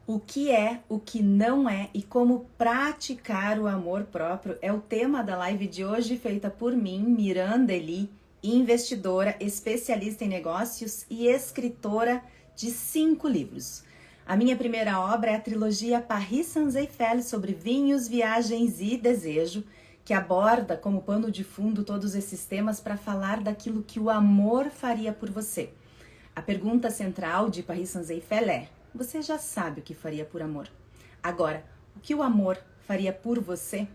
O que é, o que não é e como praticar o amor próprio é o tema da live de hoje, feita por mim, Miranda Eli, investidora, especialista em negócios e escritora de 5 livros. A minha primeira obra é a trilogia Paris Sans-Eiffel sobre vinhos, viagens e desejo, que aborda como pano de fundo todos esses temas para falar daquilo que o amor faria por você. A pergunta central de Paris Sans-Eiffel é: você já sabe o que faria por amor. Agora, o que o amor faria por você?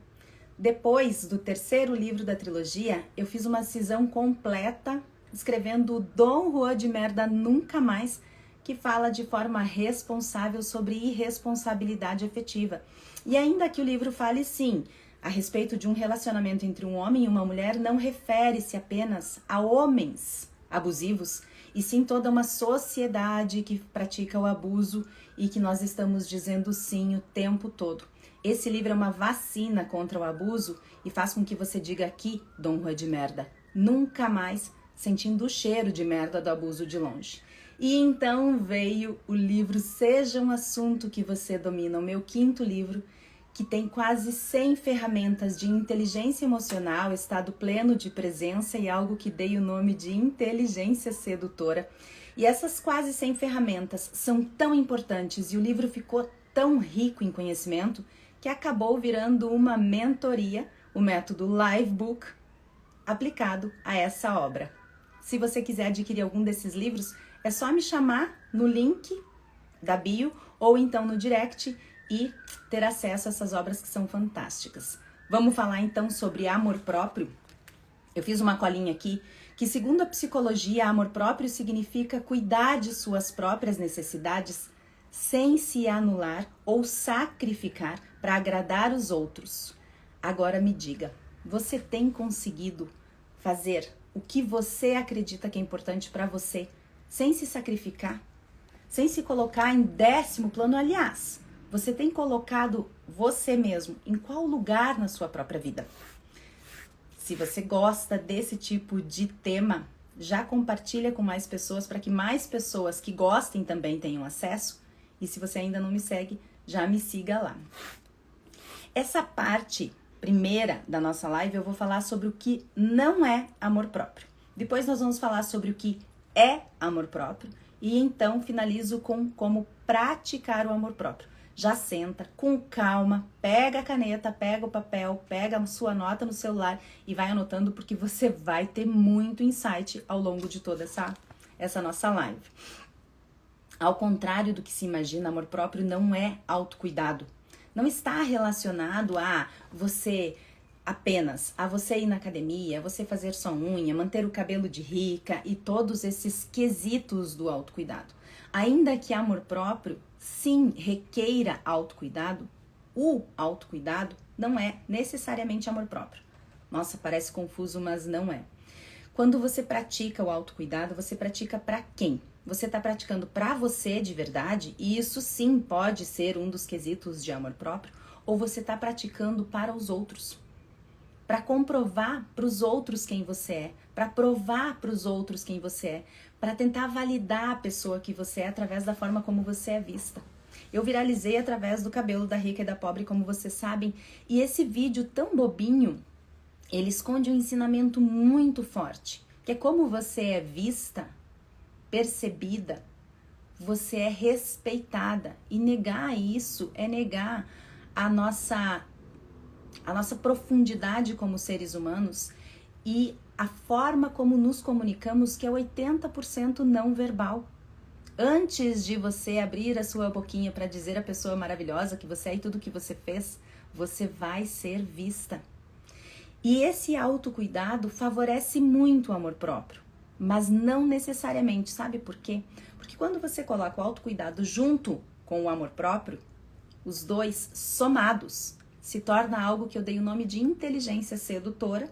Depois do terceiro livro da trilogia, eu fiz uma cisão completa escrevendo Dom Juan de Merda Nunca Mais, que fala de forma responsável sobre irresponsabilidade afetiva. E ainda que o livro fale sim a respeito de um relacionamento entre um homem e uma mulher, não refere-se apenas a homens abusivos, e sim toda uma sociedade que pratica o abuso e que nós estamos dizendo sim o tempo todo. Esse livro é uma vacina contra o abuso e faz com que você diga aqui, Dom Juan de Merda, nunca mais sentindo o cheiro de merda do abuso de longe. E então veio o livro Seja um Assunto que Você Domina, o meu 5º livro, que tem quase 100 ferramentas de inteligência emocional, estado pleno de presença e algo que dei o nome de inteligência sedutora. E essas quase 100 ferramentas são tão importantes e o livro ficou tão rico em conhecimento que acabou virando uma mentoria, o método Livebook, aplicado a essa obra. Se você quiser adquirir algum desses livros, é só me chamar no link da bio ou então no direct e ter acesso a essas obras que são fantásticas. Vamos falar então sobre amor próprio? Eu fiz uma colinha aqui que, segundo a psicologia, amor próprio significa cuidar de suas próprias necessidades sem se anular ou sacrificar para agradar os outros. Agora me diga, você tem conseguido fazer o que você acredita que é importante para você sem se sacrificar? Sem se colocar em 10º plano, aliás, você tem colocado você mesmo em qual lugar na sua própria vida? Se você gosta desse tipo de tema, já compartilha com mais pessoas para que mais pessoas que gostem também tenham acesso. E se você ainda não me segue, já me siga lá. Essa parte primeira da nossa live eu vou falar sobre o que não é amor próprio. Depois nós vamos falar sobre o que é amor próprio e então finalizo com como praticar o amor próprio. Já senta com calma, pega a caneta, pega o papel, pega a sua nota no celular e vai anotando, porque você vai ter muito insight ao longo de toda essa nossa live. Ao contrário do que se imagina, amor próprio não é autocuidado. Não está relacionado a você apenas, a você ir na academia, a você fazer sua unha, manter o cabelo de rica e todos esses quesitos do autocuidado. Ainda que amor próprio, sim, requeira autocuidado, o autocuidado não é necessariamente amor próprio. Nossa, parece confuso, mas não é. Quando você pratica o autocuidado, você pratica para quem? Você está praticando para você de verdade, e isso sim pode ser um dos quesitos de amor próprio, ou você está praticando para os outros? Para comprovar para os outros quem você é, para provar para os outros quem você é, para tentar validar a pessoa que você é através da forma como você é vista. Eu viralizei através do cabelo da rica e da pobre, como vocês sabem, e esse vídeo tão bobinho, ele esconde um ensinamento muito forte, que é como você é vista, percebida, você é respeitada, e negar isso é negar a nossa profundidade como seres humanos e a forma como nos comunicamos, que é 80% não verbal. Antes de você abrir a sua boquinha para dizer à pessoa maravilhosa que você é e tudo que você fez, você vai ser vista. E esse autocuidado favorece muito o amor próprio, mas não necessariamente. Sabe por quê? Porque quando você coloca o autocuidado junto com o amor próprio, os dois somados, se torna algo que eu dei o nome de inteligência sedutora,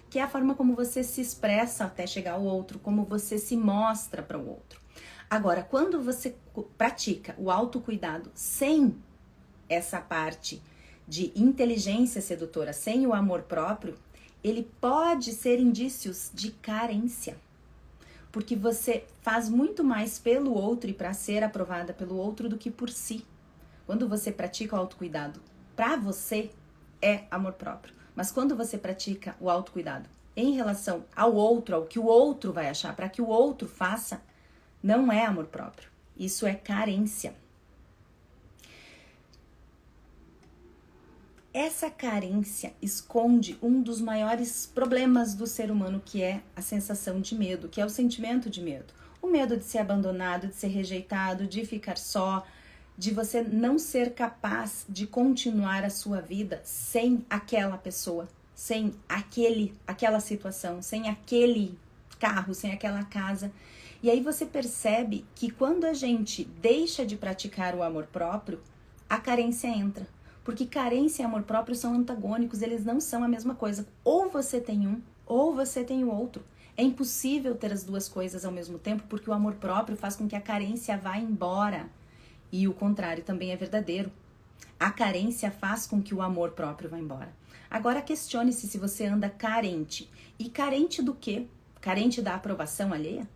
que é a forma como você se expressa até chegar ao outro, como você se mostra para o outro. Agora, quando você pratica o autocuidado sem essa parte de inteligência sedutora, sem o amor próprio, ele pode ser indícios de carência. Porque você faz muito mais pelo outro e para ser aprovada pelo outro do que por si. Quando você pratica o autocuidado para você, é amor próprio. Mas quando você pratica o autocuidado em relação ao outro, ao que o outro vai achar, para que o outro faça, não é amor próprio. Isso é carência. Essa carência esconde um dos maiores problemas do ser humano, que é a sensação de medo, que é o sentimento de medo. O medo de ser abandonado, de ser rejeitado, de ficar só, de você não ser capaz de continuar a sua vida sem aquela pessoa, sem aquela situação, sem aquele carro, sem aquela casa. E aí você percebe que quando a gente deixa de praticar o amor próprio, a carência entra. Porque carência e amor próprio são antagônicos, eles não são a mesma coisa. Ou você tem um, ou você tem o outro. É impossível ter as duas coisas ao mesmo tempo, porque o amor próprio faz com que a carência vá embora. E o contrário também é verdadeiro. A carência faz com que o amor próprio vá embora. Agora questione-se se você anda carente. E carente do quê? Carente da aprovação alheia?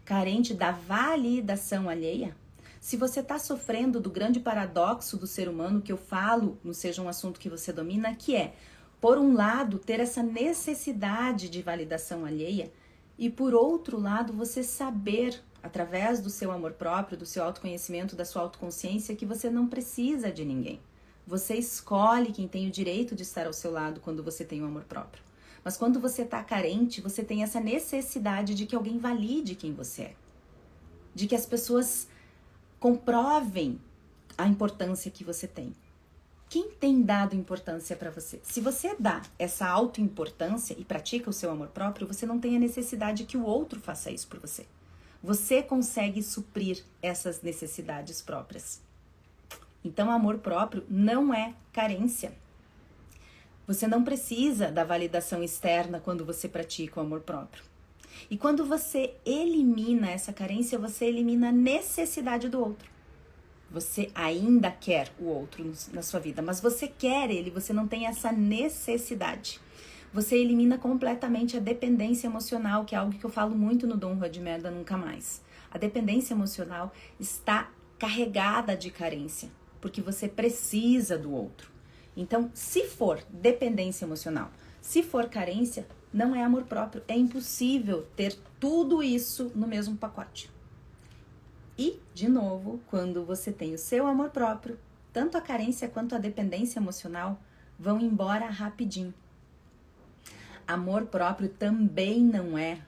Carente da validação alheia? Se você está sofrendo do grande paradoxo do ser humano, que eu falo, não seja um assunto que você domina, que é, por um lado, ter essa necessidade de validação alheia, e por outro lado, você saber, através do seu amor próprio, do seu autoconhecimento, da sua autoconsciência, que você não precisa de ninguém. Você escolhe quem tem o direito de estar ao seu lado quando você tem o amor próprio. Mas quando você está carente, você tem essa necessidade de que alguém valide quem você é. De que as pessoas comprovem a importância que você tem. Quem tem dado importância para você? Se você dá essa autoimportância e pratica o seu amor próprio, você não tem a necessidade que o outro faça isso por você. Você consegue suprir essas necessidades próprias. Então, amor próprio não é carência. Você não precisa da validação externa quando você pratica o amor próprio. E quando você elimina essa carência, você elimina a necessidade do outro. Você ainda quer o outro na sua vida, mas você quer ele, você não tem essa necessidade. Você elimina completamente a dependência emocional, que é algo que eu falo muito no Dom Rua de Merda Nunca Mais. A dependência emocional está carregada de carência, porque você precisa do outro. Então, se for dependência emocional, se for carência, não é amor próprio. É impossível ter tudo isso no mesmo pacote. E, de novo, quando você tem o seu amor próprio, tanto a carência quanto a dependência emocional vão embora rapidinho. Amor próprio também não é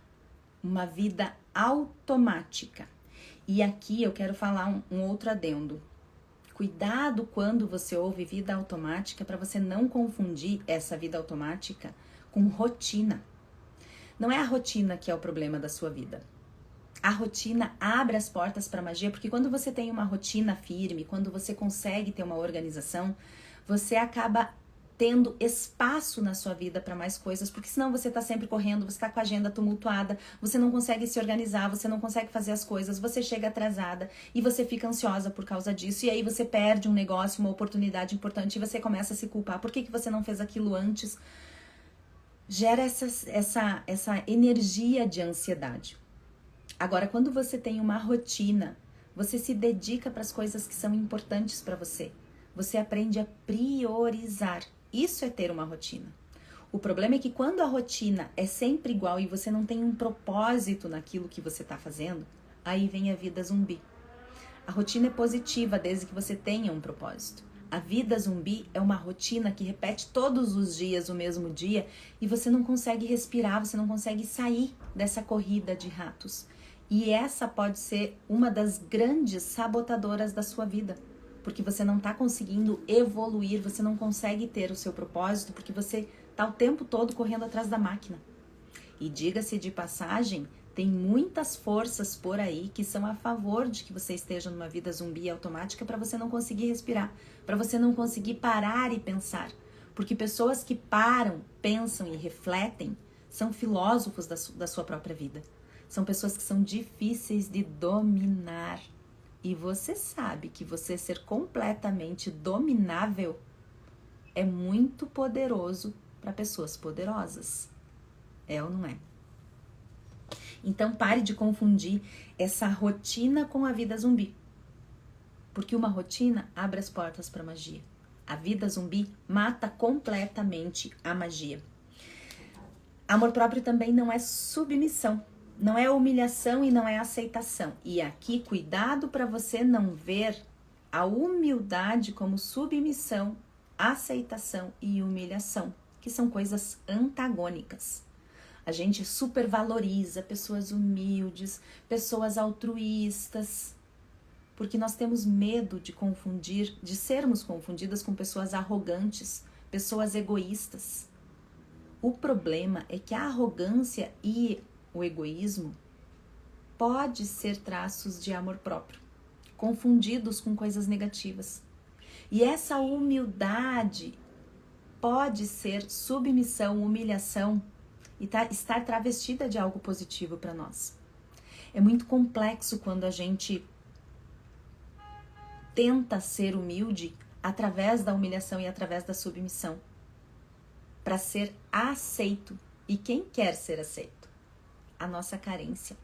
uma vida automática. E aqui eu quero falar um outro adendo. Cuidado quando você ouve vida automática para você não confundir essa vida automática com rotina. Não é a rotina que é o problema da sua vida. A rotina abre as portas para a magia, porque quando você tem uma rotina firme, quando você consegue ter uma organização, você acaba tendo espaço na sua vida para mais coisas, porque senão você está sempre correndo, você está com a agenda tumultuada, você não consegue se organizar, você não consegue fazer as coisas, você chega atrasada e você fica ansiosa por causa disso, e aí você perde um negócio, uma oportunidade importante e você começa a se culpar. Por que você não fez aquilo antes? Gera essa energia de ansiedade. Agora, quando você tem uma rotina, você se dedica para as coisas que são importantes para você. Você aprende a priorizar. Isso é ter uma rotina. O problema é que quando a rotina é sempre igual e você não tem um propósito naquilo que você está fazendo, aí vem a vida zumbi. A rotina é positiva desde que você tenha um propósito. A vida zumbi é uma rotina que repete todos os dias o mesmo dia e você não consegue respirar, você não consegue sair dessa corrida de ratos. E essa pode ser uma das grandes sabotadoras da sua vida, porque você não está conseguindo evoluir, você não consegue ter o seu propósito, porque você está o tempo todo correndo atrás da máquina. E diga-se de passagem, tem muitas forças por aí que são a favor de que você esteja numa vida zumbi automática para você não conseguir respirar, para você não conseguir parar e pensar. Porque pessoas que param, pensam e refletem são filósofos da sua própria vida. São pessoas que são difíceis de dominar. E você sabe que você ser completamente dominável é muito poderoso para pessoas poderosas. É ou não é? Então pare de confundir essa rotina com a vida zumbi. Porque uma rotina abre as portas para magia. A vida zumbi mata completamente a magia. Amor próprio também não é submissão, não é humilhação e não é aceitação. E aqui, cuidado para você não ver a humildade como submissão, aceitação e humilhação, que são coisas antagônicas. A gente supervaloriza pessoas humildes, pessoas altruístas, porque nós temos medo de confundir, de sermos confundidas com pessoas arrogantes, pessoas egoístas. O problema é que a arrogância e o egoísmo pode ser traços de amor próprio, confundidos com coisas negativas. E essa humildade pode ser submissão, humilhação e estar travestida de algo positivo para nós. É muito complexo quando a gente tenta ser humilde através da humilhação e através da submissão, para ser aceito. E quem quer ser aceito? A nossa carência,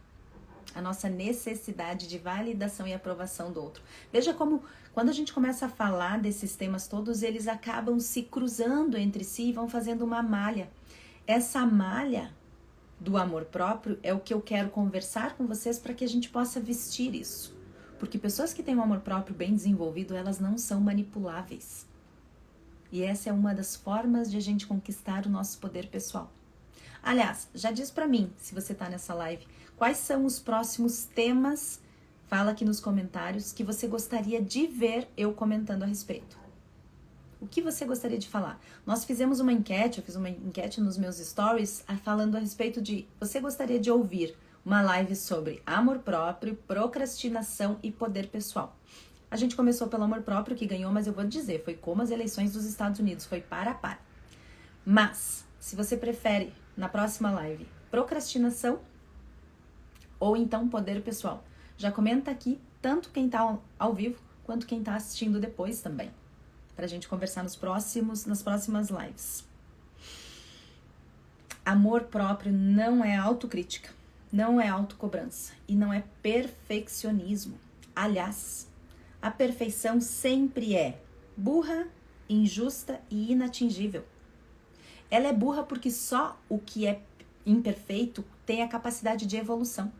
a nossa necessidade de validação e aprovação do outro. Veja como, quando a gente começa a falar desses temas todos, eles acabam se cruzando entre si e vão fazendo uma malha. Essa malha do amor próprio é o que eu quero conversar com vocês para que a gente possa vestir isso. Porque pessoas que têm um amor próprio bem desenvolvido, elas não são manipuláveis. E essa é uma das formas de a gente conquistar o nosso poder pessoal. Aliás, já diz pra mim, se você tá nessa live, quais são os próximos temas, fala aqui nos comentários, que você gostaria de ver eu comentando a respeito. O que você gostaria de falar? Nós fizemos uma enquete, eu fiz uma enquete nos meus stories, falando a respeito de, você gostaria de ouvir uma live sobre amor próprio, procrastinação e poder pessoal. A gente começou pelo amor próprio, que ganhou, mas eu vou dizer, foi como as eleições dos Estados Unidos, foi par a par. Mas, se você prefere, na próxima live, procrastinação ou então poder pessoal, já comenta aqui, tanto quem tá ao vivo, quanto quem tá assistindo depois também, pra gente conversar nas próximas lives. Amor próprio não é autocrítica, não é autocobrança e não é perfeccionismo. Aliás, a perfeição sempre é burra, injusta e inatingível. Ela é burra porque só o que é imperfeito tem a capacidade de evolução.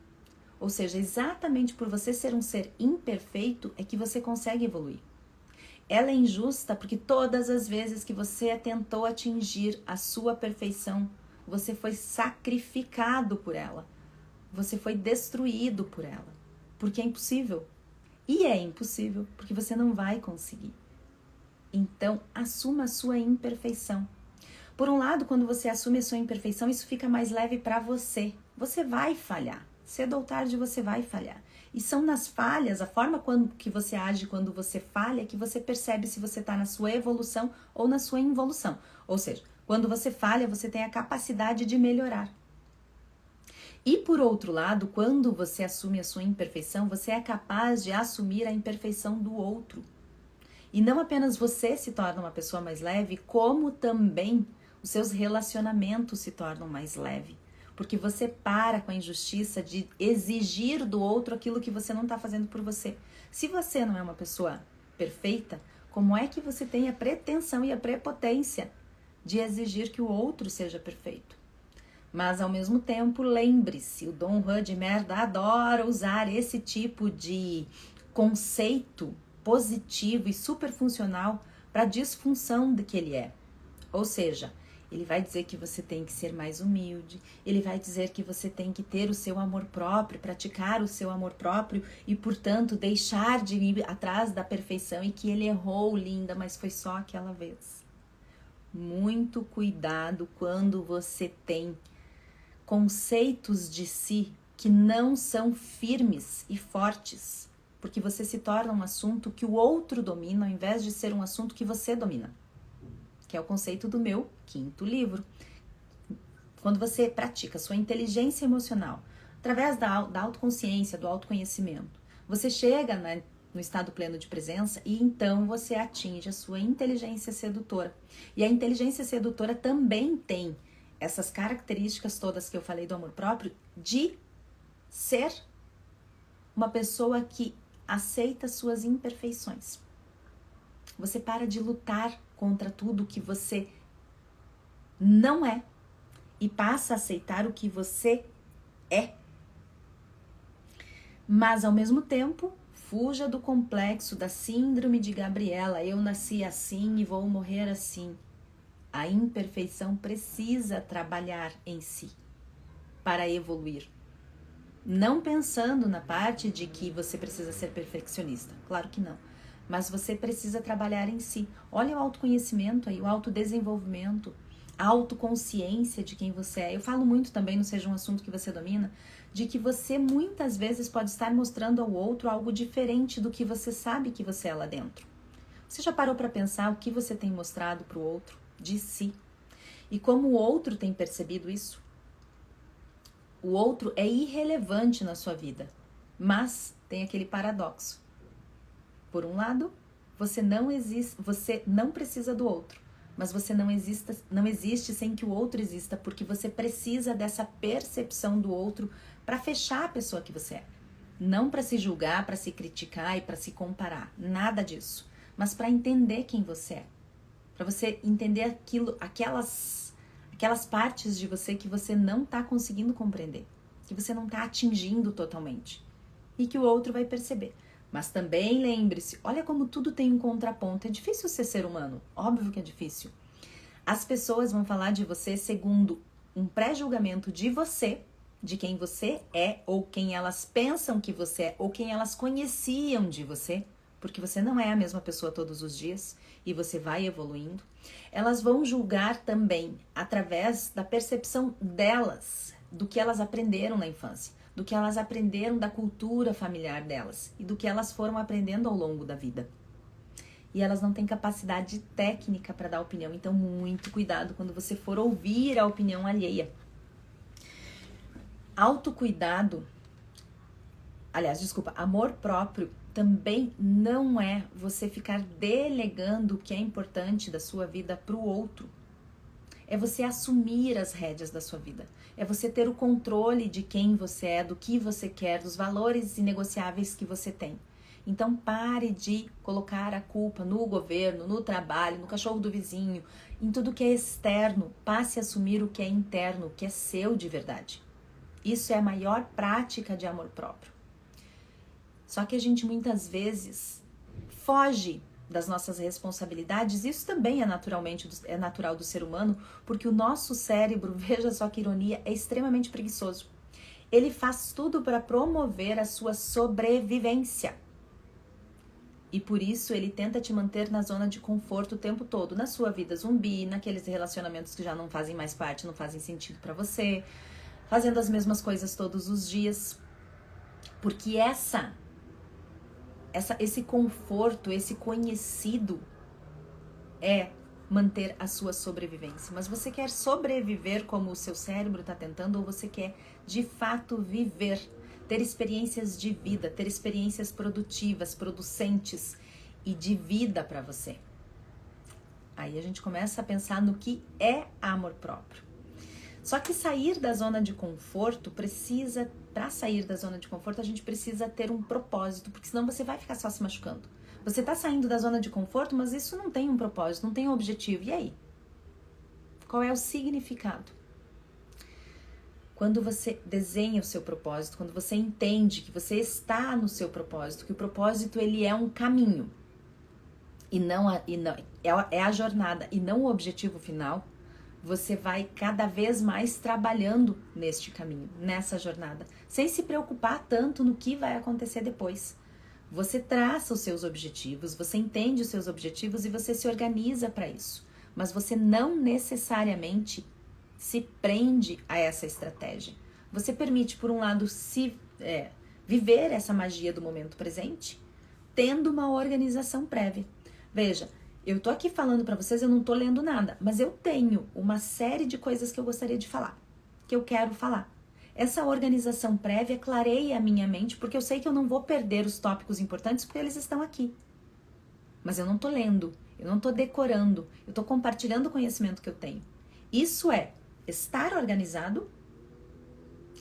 Ou seja, exatamente por você ser um ser imperfeito é que você consegue evoluir. Ela é injusta porque todas as vezes que você tentou atingir a sua perfeição, você foi sacrificado por ela. Você foi destruído por ela. Porque é impossível. E é impossível, porque você não vai conseguir. Então, assuma a sua imperfeição. Por um lado, quando você assume a sua imperfeição, isso fica mais leve para você. Você vai falhar. Cedo ou tarde você vai falhar. E são nas falhas, a forma que você age quando você falha, que você percebe se você está na sua evolução ou na sua involução. Ou seja, quando você falha, você tem a capacidade de melhorar. E por outro lado, quando você assume a sua imperfeição, você é capaz de assumir a imperfeição do outro. E não apenas você se torna uma pessoa mais leve, como também os seus relacionamentos se tornam mais leves. Porque você para com a injustiça de exigir do outro aquilo que você não está fazendo por você. Se você não é uma pessoa perfeita, como é que você tem a pretensão e a prepotência de exigir que o outro seja perfeito? Mas, ao mesmo tempo, lembre-se, o Dom Juan de Merda adora usar esse tipo de conceito positivo e super funcional para a disfunção de que ele é. Ou seja, ele vai dizer que você tem que ser mais humilde, ele vai dizer que você tem que ter o seu amor próprio, praticar o seu amor próprio e, portanto, deixar de ir atrás da perfeição e que ele errou, linda, mas foi só aquela vez. Muito cuidado quando você tem conceitos de si que não são firmes e fortes, porque você se torna um assunto que o outro domina ao invés de ser um assunto que você domina, que é o conceito do meu 5º livro. Quando você pratica sua inteligência emocional através da autoconsciência, do autoconhecimento, você chega no estado pleno de presença e então você atinge a sua inteligência sedutora. E a inteligência sedutora também tem essas características todas que eu falei do amor próprio, de ser uma pessoa que aceita suas imperfeições. Você para de lutar contra tudo que você não é e passa a aceitar o que você é. Mas, ao mesmo tempo, fuja do complexo da síndrome de Gabriela. Eu nasci assim e vou morrer assim. A imperfeição precisa trabalhar em si para evoluir. Não pensando na parte de que você precisa ser perfeccionista. Claro que não. Mas você precisa trabalhar em si. Olha o autoconhecimento aí, o autodesenvolvimento, a autoconsciência de quem você é. Eu falo muito também, não seja um assunto que você domina, de que você muitas vezes pode estar mostrando ao outro algo diferente do que você sabe que você é lá dentro. Você já parou para pensar o que você tem mostrado para o outro de si? E como o outro tem percebido isso? O outro é irrelevante na sua vida, mas tem aquele paradoxo. Por um lado, você não precisa do outro, mas você não existe sem que o outro exista, porque você precisa dessa percepção do outro para fechar a pessoa que você é. Não para se julgar, para se criticar e para se comparar, nada disso, mas para entender quem você é. Para você entender aquelas partes de você que você não está conseguindo compreender, que você não está atingindo totalmente e que o outro vai perceber. Mas também lembre-se, olha como tudo tem um contraponto. É difícil ser humano, óbvio que é difícil. As pessoas vão falar de você segundo um pré-julgamento de você, de quem você é, ou quem elas pensam que você é, ou quem elas conheciam de você, porque você não é a mesma pessoa todos os dias e você vai evoluindo. Elas vão julgar também através da percepção delas, do que elas aprenderam na infância, do que elas aprenderam da cultura familiar delas e do que elas foram aprendendo ao longo da vida. E elas não têm capacidade técnica para dar opinião, então muito cuidado quando você for ouvir a opinião alheia. Autocuidado, amor próprio também não é você ficar delegando o que é importante da sua vida para o outro. É você assumir as rédeas da sua vida. É você ter o controle de quem você é, do que você quer, dos valores inegociáveis que você tem. Então pare de colocar a culpa no governo, no trabalho, no cachorro do vizinho, em tudo que é externo. Passe a assumir o que é interno, o que é seu de verdade. Isso é a maior prática de amor próprio. Só que a gente muitas vezes foge das nossas responsabilidades. Isso também é natural do ser humano, porque o nosso cérebro, veja só que ironia, é extremamente preguiçoso. Ele faz tudo para promover a sua sobrevivência. E por isso ele tenta te manter na zona de conforto o tempo todo, na sua vida zumbi, naqueles relacionamentos que já não fazem mais parte, não fazem sentido para você, fazendo as mesmas coisas todos os dias. Porque esse conforto, esse conhecido é manter a sua sobrevivência. Mas você quer sobreviver como o seu cérebro está tentando, ou você quer de fato viver, ter experiências de vida, ter experiências produtivas, producentes e de vida para você? Aí a gente começa a pensar no que é amor próprio. Só que sair da zona de conforto para sair da zona de conforto, a gente precisa ter um propósito, porque senão você vai ficar só se machucando. Você tá saindo da zona de conforto, mas isso não tem um propósito, não tem um objetivo. E aí? Qual é o significado? Quando você desenha o seu propósito, quando você entende que você está no seu propósito, que o propósito ele é um caminho é a jornada e não o objetivo final, você vai cada vez mais trabalhando neste caminho, nessa jornada, sem se preocupar tanto no que vai acontecer depois. Você traça os seus objetivos, você entende os seus objetivos e você se organiza para isso. Mas você não necessariamente se prende a essa estratégia. Você permite, por um lado, viver essa magia do momento presente, tendo uma organização prévia. Veja, eu tô aqui falando para vocês, eu não tô lendo nada, mas eu tenho uma série de coisas que eu gostaria de falar, que eu quero falar. Essa organização prévia clareia a minha mente, porque eu sei que eu não vou perder os tópicos importantes, porque eles estão aqui. Mas eu não tô lendo, eu não tô decorando, eu tô compartilhando o conhecimento que eu tenho. Isso é estar organizado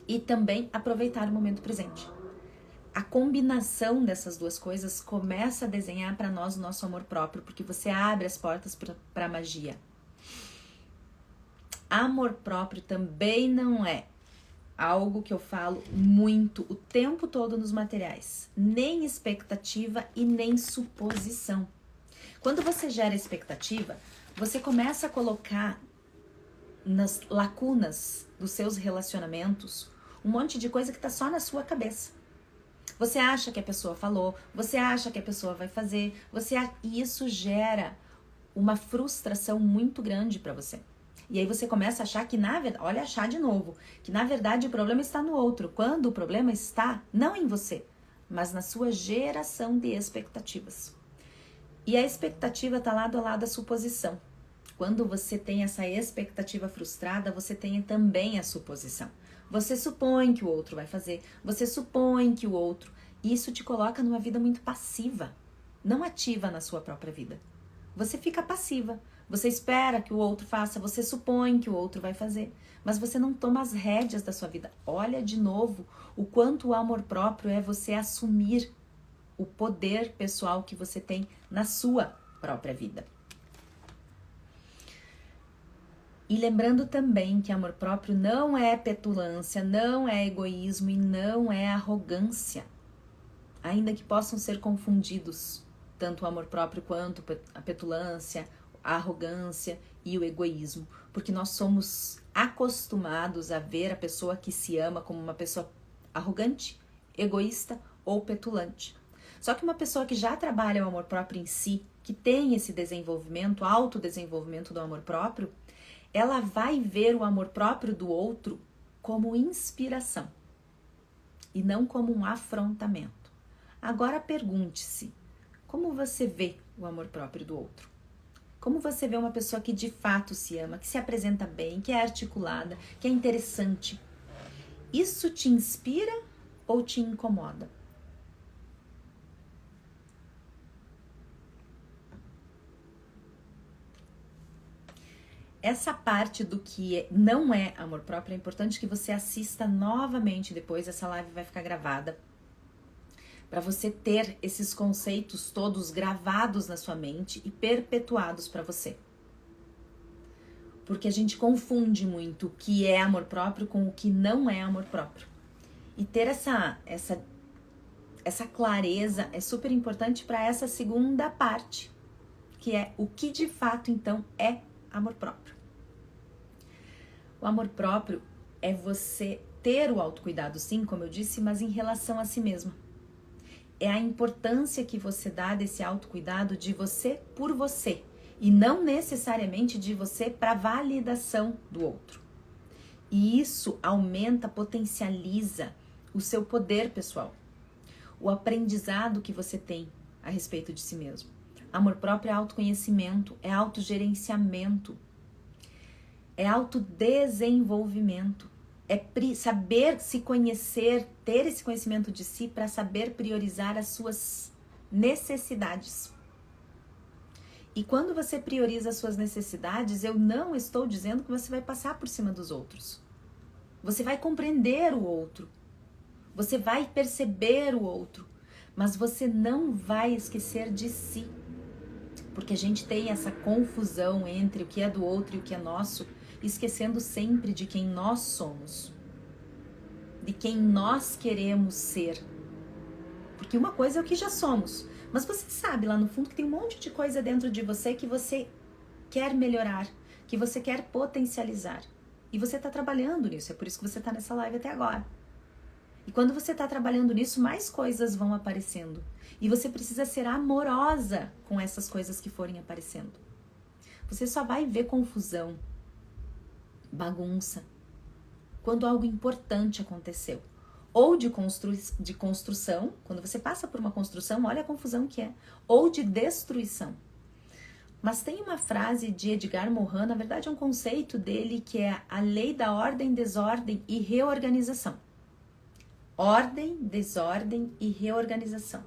e também aproveitar o momento presente. a combinação dessas duas coisas começa a desenhar para nós o nosso amor próprio, porque você abre as portas para a magia. Amor próprio também não é algo que eu falo muito o tempo todo nos materiais, nem expectativa e nem suposição. Quando você gera expectativa, você começa a colocar nas lacunas dos seus relacionamentos um monte de coisa que está só na sua cabeça. Você acha que a pessoa falou, você acha que a pessoa vai fazer, e isso gera uma frustração muito grande para você. E aí você começa a achar que achar de novo, que na verdade o problema está no outro, quando o problema está não em você, mas na sua geração de expectativas. E a expectativa está lado a lado da suposição. Quando você tem essa expectativa frustrada, você tem também a suposição. Você supõe que o outro vai fazer, você supõe que o outro... Isso te coloca numa vida muito passiva, não ativa na sua própria vida. Você fica passiva, você espera que o outro faça, você supõe que o outro vai fazer, mas você não toma as rédeas da sua vida. Olha de novo o quanto o amor próprio é você assumir o poder pessoal que você tem na sua própria vida. E lembrando também que amor próprio não é petulância, não é egoísmo e não é arrogância. Ainda que possam ser confundidos, tanto o amor próprio quanto a petulância, a arrogância e o egoísmo. Porque nós somos acostumados a ver a pessoa que se ama como uma pessoa arrogante, egoísta ou petulante. Só que uma pessoa que já trabalha o amor próprio em si, que tem esse desenvolvimento, autodesenvolvimento do amor próprio, ela vai ver o amor próprio do outro como inspiração e não como um afrontamento. Agora pergunte-se, como você vê o amor próprio do outro? Como você vê uma pessoa que de fato se ama, que se apresenta bem, que é articulada, que é interessante? Isso te inspira ou te incomoda? Essa parte do que não é amor próprio é importante que você assista novamente depois, essa live vai ficar gravada, para você ter esses conceitos todos gravados na sua mente e perpetuados para você. Porque a gente confunde muito o que é amor próprio com o que não é amor próprio. E ter essa clareza é super importante para essa segunda parte, que é o que de fato então é amor próprio. O amor próprio é você ter o autocuidado, sim, como eu disse, mas em relação a si mesma. É a importância que você dá desse autocuidado de você por você e não necessariamente de você para validação do outro. E isso aumenta, potencializa o seu poder pessoal, o aprendizado que você tem a respeito de si mesmo. Amor próprio é autoconhecimento, é autogerenciamento, é autodesenvolvimento, é saber se conhecer, ter esse conhecimento de si para saber priorizar as suas necessidades. E quando você prioriza as suas necessidades, eu não estou dizendo que você vai passar por cima dos outros. Você vai compreender o outro, você vai perceber o outro, mas você não vai esquecer de si. Porque a gente tem essa confusão entre o que é do outro e o que é nosso, esquecendo sempre de quem nós somos, de quem nós queremos ser. Porque uma coisa é o que já somos, mas você sabe lá no fundo que tem um monte de coisa dentro de você que você quer melhorar, que você quer potencializar. E você está trabalhando nisso, é por isso que você está nessa live até agora. E quando você está trabalhando nisso, mais coisas vão aparecendo. E você precisa ser amorosa com essas coisas que forem aparecendo. Você só vai ver confusão, bagunça, quando algo importante aconteceu. Ou de construção, quando você passa por uma construção, olha a confusão que é. Ou de destruição. Mas tem uma frase de Edgar Morin, na verdade é um conceito dele, que é a lei da ordem, desordem e reorganização. Ordem, desordem e reorganização.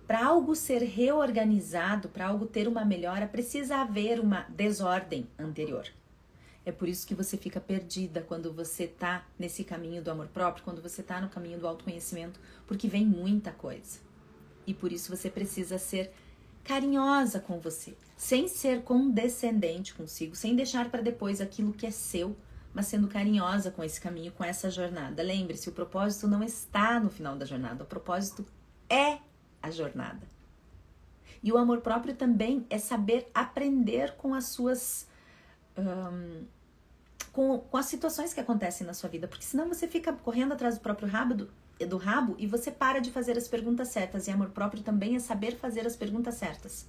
Para algo ser reorganizado, para algo ter uma melhora, precisa haver uma desordem anterior. É por isso que você fica perdida quando você tá nesse caminho do amor próprio, quando você tá no caminho do autoconhecimento, porque vem muita coisa. E por isso você precisa ser carinhosa com você, sem ser condescendente consigo, sem deixar para depois aquilo que é seu, mas sendo carinhosa com esse caminho, com essa jornada. Lembre-se, o propósito não está no final da jornada, o propósito é a jornada. E o amor próprio também é saber aprender com as suas... com as situações que acontecem na sua vida, porque senão você fica correndo atrás do próprio rabo e você para de fazer as perguntas certas. E amor próprio também é saber fazer as perguntas certas.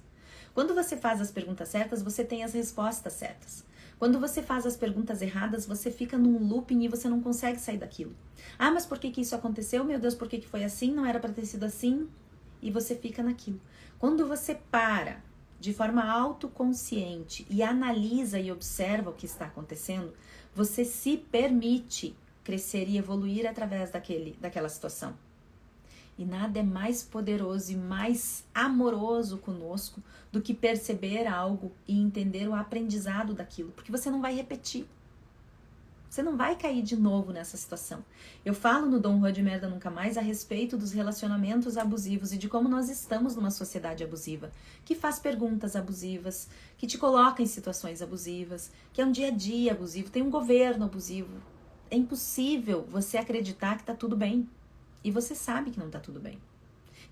Quando você faz as perguntas certas, você tem as respostas certas. Quando você faz as perguntas erradas, você fica num looping e você não consegue sair daquilo. Ah, mas por que isso aconteceu? Meu Deus, por que foi assim? Não era para ter sido assim? E você fica naquilo. Quando você para de forma autoconsciente e analisa e observa o que está acontecendo, você se permite crescer e evoluir através daquela situação. E nada é mais poderoso e mais amoroso conosco do que perceber algo e entender o aprendizado daquilo, porque você não vai repetir. Você não vai cair de novo nessa situação. Eu falo no Dom Juan de Merda Nunca Mais a respeito dos relacionamentos abusivos e de como nós estamos numa sociedade abusiva, que faz perguntas abusivas, que te coloca em situações abusivas, que é um dia a dia abusivo, tem um governo abusivo. É impossível você acreditar que tá tudo bem. E você sabe que não tá tudo bem.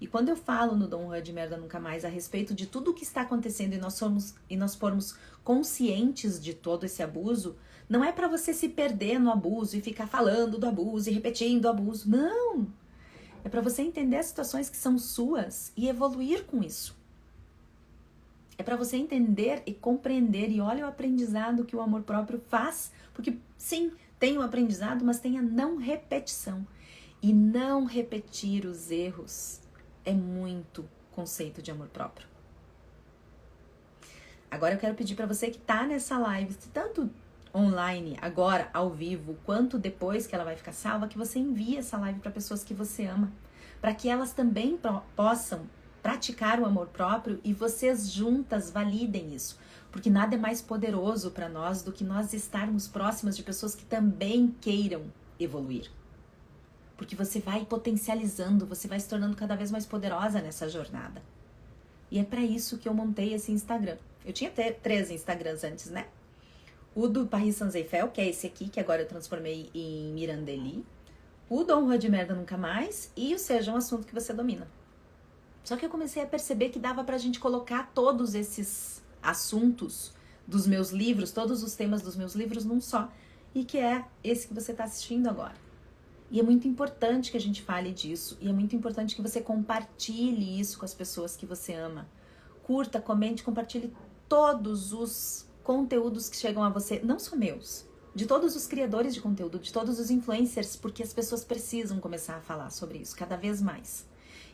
E quando eu falo no Dom Juan de Merda Nunca Mais a respeito de tudo o que está acontecendo e nós formos conscientes de todo esse abuso, não é para você se perder no abuso e ficar falando do abuso e repetindo o abuso. Não! É para você entender as situações que são suas e evoluir com isso. É para você entender e compreender. E olha o aprendizado que o amor próprio faz. Porque sim, tem o aprendizado, mas tem a não repetição. E não repetir os erros é muito conceito de amor próprio. Agora eu quero pedir para você que tá nessa live, tanto online, agora, ao vivo, quanto depois que ela vai ficar salva, que você envie essa live para pessoas que você ama, para que elas também possam praticar o amor próprio e vocês juntas validem isso. Porque nada é mais poderoso para nós do que nós estarmos próximas de pessoas que também queiram evoluir. Porque você vai potencializando, você vai se tornando cada vez mais poderosa nessa jornada. E é para isso que eu montei esse Instagram. Eu tinha 3 Instagrams antes, né? O do Paris Saint-Eiffel, que é esse aqui, que agora eu transformei em Mirandeli. O Dom Juan de Merda Nunca Mais e o Seja um Assunto que Você Domina. Só que eu comecei a perceber que dava pra gente colocar todos esses assuntos dos meus livros, todos os temas dos meus livros num só. E que é esse que você tá assistindo agora. E é muito importante que a gente fale disso. E é muito importante que você compartilhe isso com as pessoas que você ama. Curta, comente, compartilhe todos os conteúdos que chegam a você. Não só meus. De todos os criadores de conteúdo, de todos os influencers. Porque as pessoas precisam começar a falar sobre isso cada vez mais.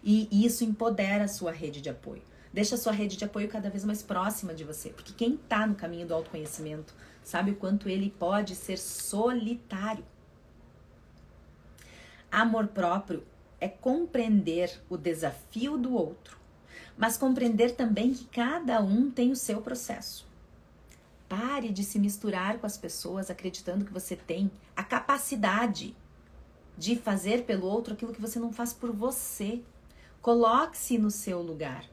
E isso empodera a sua rede de apoio. Deixa a sua rede de apoio cada vez mais próxima de você. Porque quem tá no caminho do autoconhecimento sabe o quanto ele pode ser solitário. Amor próprio é compreender o desafio do outro, mas compreender também que cada um tem o seu processo. Pare de se misturar com as pessoas acreditando que você tem a capacidade de fazer pelo outro aquilo que você não faz por você. Coloque-se no seu lugar.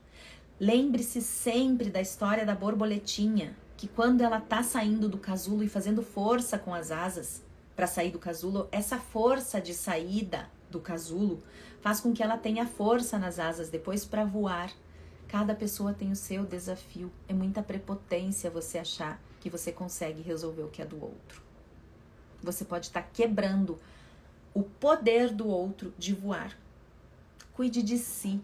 Lembre-se sempre da história da borboletinha, que quando ela tá saindo do casulo e fazendo força com as asas, para sair do casulo, essa força de saída do casulo faz com que ela tenha força nas asas depois para voar. Cada pessoa tem o seu desafio. É muita prepotência você achar que você consegue resolver o que é do outro. Você pode estar quebrando o poder do outro de voar. Cuide de si.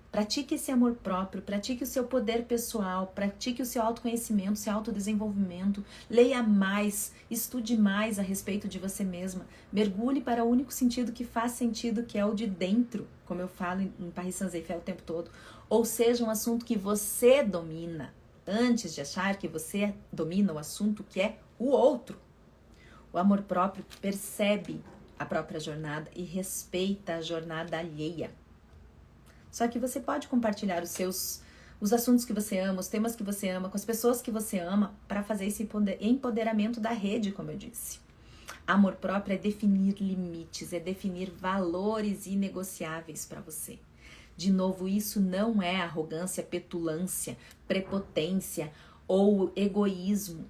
Pratique esse amor próprio, pratique o seu poder pessoal, pratique o seu autoconhecimento, seu autodesenvolvimento, leia mais, estude mais a respeito de você mesma, mergulhe para o único sentido que faz sentido, que é o de dentro, como eu falo em Paris Saint-Eiffel o tempo todo, ou seja, um assunto que você domina, antes de achar que você domina o assunto que é o outro. O amor próprio percebe a própria jornada e respeita a jornada alheia. Só que você pode compartilhar os seus os assuntos que você ama, os temas que você ama, com as pessoas que você ama, para fazer esse empoderamento da rede, como eu disse. Amor próprio é definir limites, é definir valores inegociáveis para você. De novo, isso não é arrogância, petulância, prepotência ou egoísmo.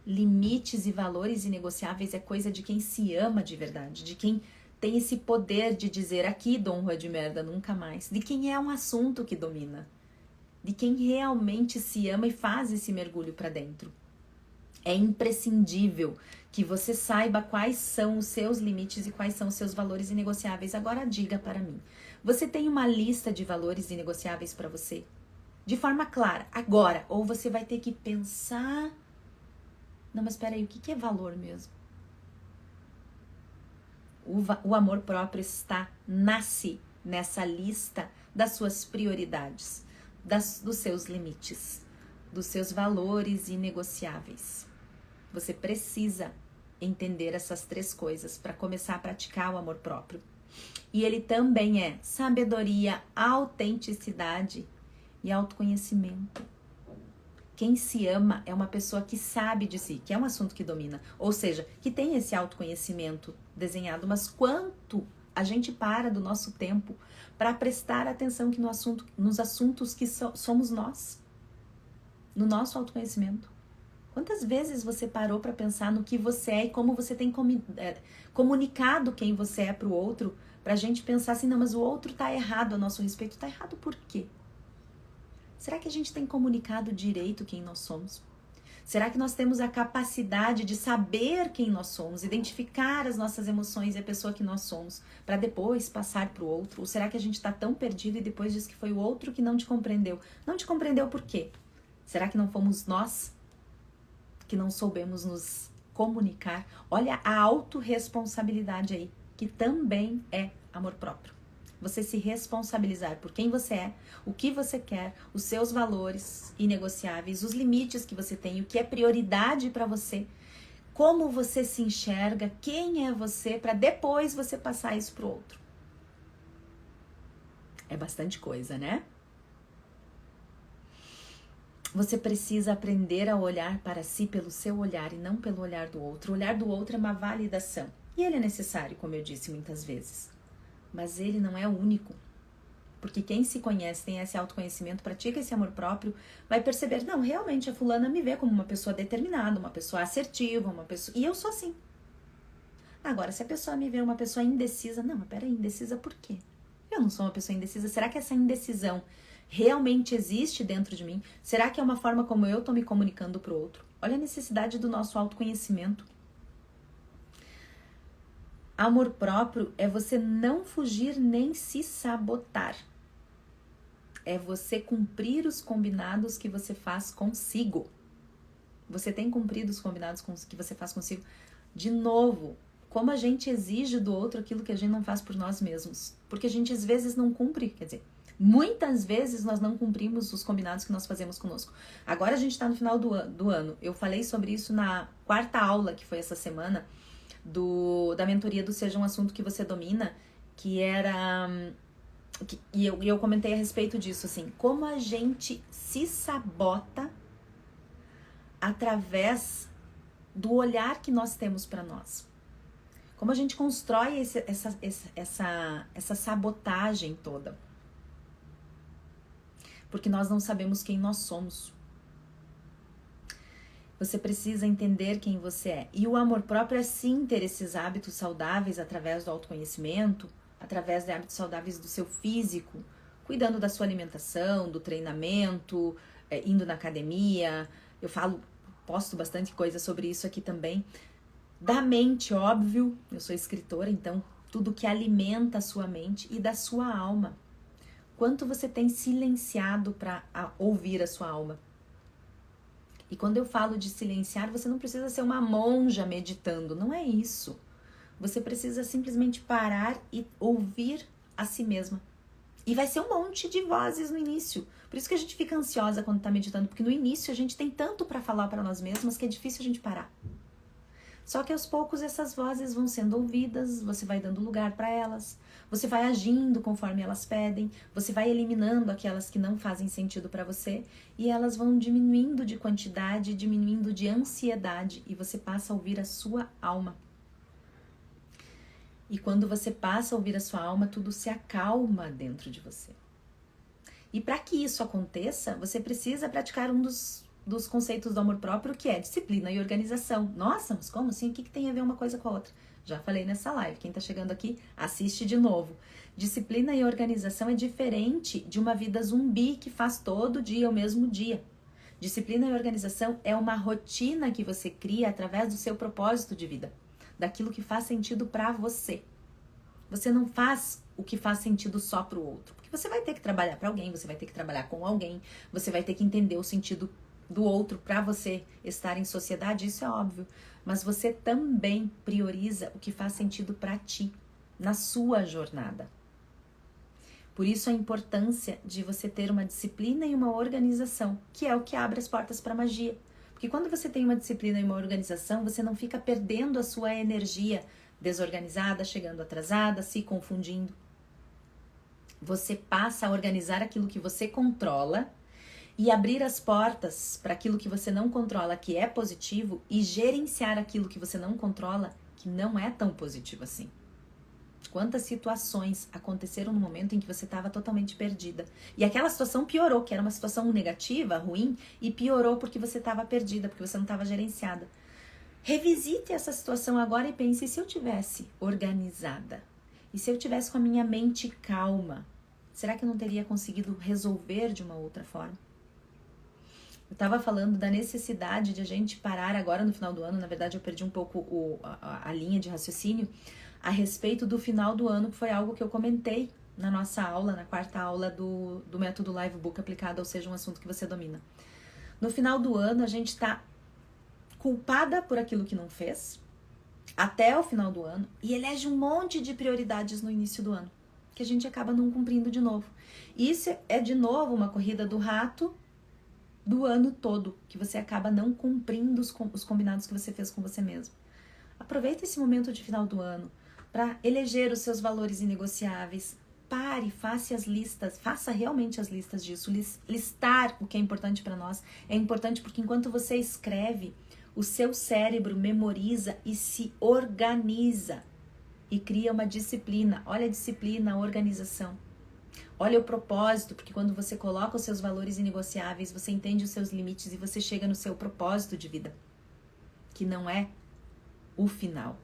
Limites e valores inegociáveis é coisa de quem se ama de verdade, de quem tem esse poder de dizer aqui, Dom Rua de merda, nunca mais. De quem é um assunto que domina. De quem realmente se ama e faz esse mergulho para dentro. É imprescindível que você saiba quais são os seus limites e quais são os seus valores inegociáveis. Agora diga para mim, você tem uma lista de valores inegociáveis para você? De forma clara, agora. Ou você vai ter que pensar... Não, mas espera aí, o que é valor mesmo? O amor próprio nasce nessa lista das suas prioridades, dos seus limites, dos seus valores inegociáveis. Você precisa entender essas 3 coisas para começar a praticar o amor próprio. E ele também é sabedoria, autenticidade e autoconhecimento. Quem se ama é uma pessoa que sabe de si, que é um assunto que domina. Ou seja, que tem esse autoconhecimento desenhado. Mas quanto a gente para do nosso tempo para prestar atenção que nos assuntos que somos nós? No nosso autoconhecimento. Quantas vezes você parou para pensar no que você é e como você tem comunicado quem você é para o outro? Pra gente pensar assim, não, mas o outro tá errado a nosso respeito. Tá errado por quê? Será que a gente tem comunicado direito quem nós somos? Será que nós temos a capacidade de saber quem nós somos, identificar as nossas emoções e a pessoa que nós somos, para depois passar para o outro? Ou será que a gente está tão perdido e depois diz que foi o outro que não te compreendeu? Não te compreendeu por quê? Será que não fomos nós que não soubemos nos comunicar? Olha a autorresponsabilidade aí, que também é amor próprio. Você se responsabilizar por quem você é, o que você quer, os seus valores inegociáveis, os limites que você tem, o que é prioridade para você, como você se enxerga, quem é você, para depois você passar isso pro outro. É bastante coisa, né? Você precisa aprender a olhar para si pelo seu olhar e não pelo olhar do outro. O olhar do outro é uma validação. E ele é necessário, como eu disse muitas vezes. Mas ele não é o único. Porque quem se conhece, tem esse autoconhecimento, pratica esse amor próprio, vai perceber, não, realmente a fulana me vê como uma pessoa determinada, uma pessoa assertiva, uma pessoa... E eu sou assim. Agora, se a pessoa me vê uma pessoa indecisa, não, mas peraí, indecisa por quê? Eu não sou uma pessoa indecisa. Será que essa indecisão realmente existe dentro de mim? Será que é uma forma como eu tô me comunicando pro outro? Olha a necessidade do nosso autoconhecimento. Amor próprio é você não fugir nem se sabotar. É você cumprir os combinados que você faz consigo. Você tem cumprido os combinados que você faz consigo? De novo, como a gente exige do outro aquilo que a gente não faz por nós mesmos. Porque a gente às vezes não cumpre, quer dizer, muitas vezes nós não cumprimos os combinados que nós fazemos conosco. Agora a gente está no final do ano. Eu falei sobre isso na 4ª aula, que foi essa semana, da mentoria do Seja um Assunto que Você Domina, que era... E eu comentei a respeito disso, assim, como a gente se sabota através do olhar que nós temos para nós. Como a gente constrói essa sabotagem toda. Porque nós não sabemos quem nós somos. Você precisa entender quem você é. E o amor próprio é sim ter esses hábitos saudáveis através do autoconhecimento, através de hábitos saudáveis do seu físico, cuidando da sua alimentação, do treinamento, indo na academia. Eu posto bastante coisa sobre isso aqui também. Da mente, óbvio, eu sou escritora, então tudo que alimenta a sua mente e da sua alma. Quanto você tem silenciado para ouvir a sua alma? E quando eu falo de silenciar, você não precisa ser uma monja meditando, não é isso. Você precisa simplesmente parar e ouvir a si mesma. E vai ser um monte de vozes no início. Por isso que a gente fica ansiosa quando está meditando, porque no início a gente tem tanto para falar para nós mesmas que é difícil a gente parar. Só que aos poucos essas vozes vão sendo ouvidas, você vai dando lugar para elas, você vai agindo conforme elas pedem, você vai eliminando aquelas que não fazem sentido para você e elas vão diminuindo de quantidade, diminuindo de ansiedade e você passa a ouvir a sua alma. E quando você passa a ouvir a sua alma, tudo se acalma dentro de você. E para que isso aconteça, você precisa praticar um dos conceitos do amor próprio, que é disciplina e organização. Nossa, mas como assim? O que tem a ver uma coisa com a outra? Já falei nessa live. Quem tá chegando aqui, assiste de novo. Disciplina e organização é diferente de uma vida zumbi que faz todo dia o mesmo dia. Disciplina e organização é uma rotina que você cria através do seu propósito de vida, daquilo que faz sentido para você. Você não faz o que faz sentido só para o outro, porque você vai ter que trabalhar para alguém, você vai ter que trabalhar com alguém, você vai ter que entender o sentido do outro para você estar em sociedade, isso é óbvio, mas você também prioriza o que faz sentido para ti, na sua jornada. Por isso a importância de você ter uma disciplina e uma organização, que é o que abre as portas para a magia. Porque quando você tem uma disciplina e uma organização, você não fica perdendo a sua energia desorganizada, chegando atrasada, se confundindo. Você passa a organizar aquilo que você controla e abrir as portas para aquilo que você não controla, que é positivo, e gerenciar aquilo que você não controla, que não é tão positivo assim. Quantas situações aconteceram no momento em que você estava totalmente perdida. E aquela situação piorou, que era uma situação negativa, ruim, e piorou porque você estava perdida, porque você não estava gerenciada. Revisite essa situação agora e pense, e se eu tivesse organizada? E se eu tivesse com a minha mente calma? Será que eu não teria conseguido resolver de uma outra forma? Eu estava falando da necessidade de a gente parar agora no final do ano, na verdade eu perdi um pouco a linha de raciocínio, a respeito do final do ano, que foi algo que eu comentei na nossa aula, na quarta aula do método Live Book aplicado, ou seja, um assunto que você domina. No final do ano, a gente está culpada por aquilo que não fez, até o final do ano, e elege um monte de prioridades no início do ano, que a gente acaba não cumprindo de novo. Isso é, de novo, uma corrida do rato do ano todo, que você acaba não cumprindo os combinados que você fez com você mesmo. Aproveita esse momento de final do ano para eleger os seus valores inegociáveis. Pare, faça realmente as listas disso. Listar o que é importante para nós é importante porque enquanto você escreve, o seu cérebro memoriza e se organiza e cria uma disciplina. Olha a disciplina, a organização. Olha o propósito, porque quando você coloca os seus valores inegociáveis, você entende os seus limites e você chega no seu propósito de vida, que não é o final,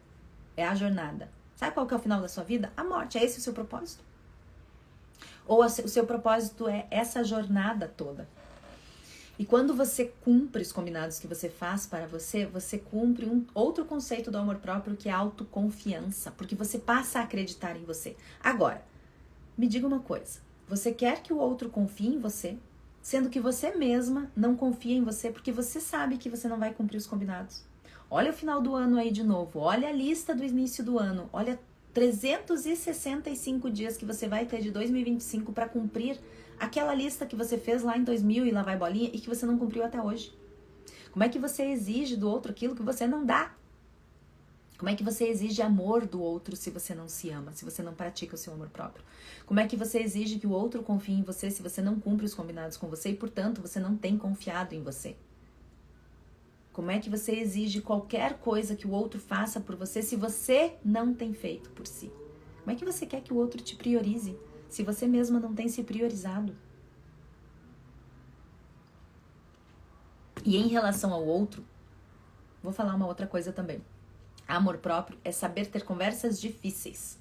é a jornada. Sabe qual que é o final da sua vida? A morte. É esse o seu propósito? Ou o seu propósito é essa jornada toda? E quando você cumpre os combinados que você faz para você, você cumpre um outro conceito do amor próprio, que é a autoconfiança, porque você passa a acreditar em você. Agora, me diga uma coisa, você quer que o outro confie em você, sendo que você mesma não confia em você, porque você sabe que você não vai cumprir os combinados? Olha o final do ano aí de novo, olha a lista do início do ano, olha 365 dias que você vai ter de 2025 para cumprir aquela lista que você fez lá em 2000 e lá vai bolinha e que você não cumpriu até hoje. Como é que você exige do outro aquilo que você não dá? Como é que você exige amor do outro se você não se ama, se você não pratica o seu amor próprio? Como é que você exige que o outro confie em você se você não cumpre os combinados com você e, portanto, você não tem confiado em você? Como é que você exige qualquer coisa que o outro faça por você se você não tem feito por si? Como é que você quer que o outro te priorize se você mesma não tem se priorizado? E em relação ao outro, vou falar uma outra coisa também. Amor próprio é saber ter conversas difíceis.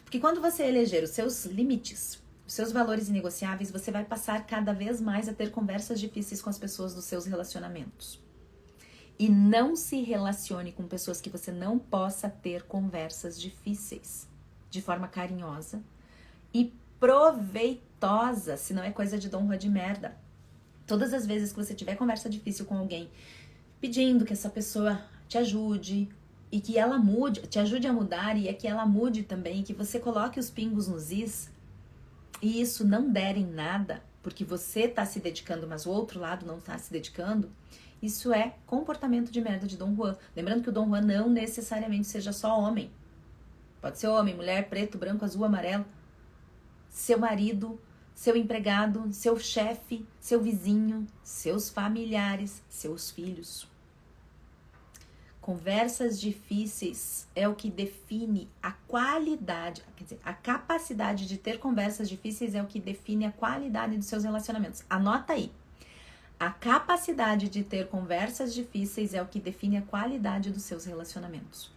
Porque quando você eleger os seus limites, os seus valores inegociáveis, você vai passar cada vez mais a ter conversas difíceis com as pessoas dos seus relacionamentos. E não se relacione com pessoas que você não possa ter conversas difíceis de forma carinhosa e proveitosa, se não é coisa de Dom Juan de merda. Todas as vezes que você tiver conversa difícil com alguém, pedindo que essa pessoa te ajude e que ela mude, te ajude a mudar e é que ela mude também, que você coloque os pingos nos is e isso não der em nada, porque você está se dedicando, mas o outro lado não está se dedicando, isso é comportamento de merda de Dom Juan. Lembrando que o Dom Juan não necessariamente seja só homem. Pode ser homem, mulher, preto, branco, azul, amarelo. Seu marido, seu empregado, seu chefe, seu vizinho, seus familiares, seus filhos. Conversas difíceis é o que define a qualidade, quer dizer, a capacidade de ter conversas difíceis é o que define a qualidade dos seus relacionamentos. Anota aí. A capacidade de ter conversas difíceis é o que define a qualidade dos seus relacionamentos.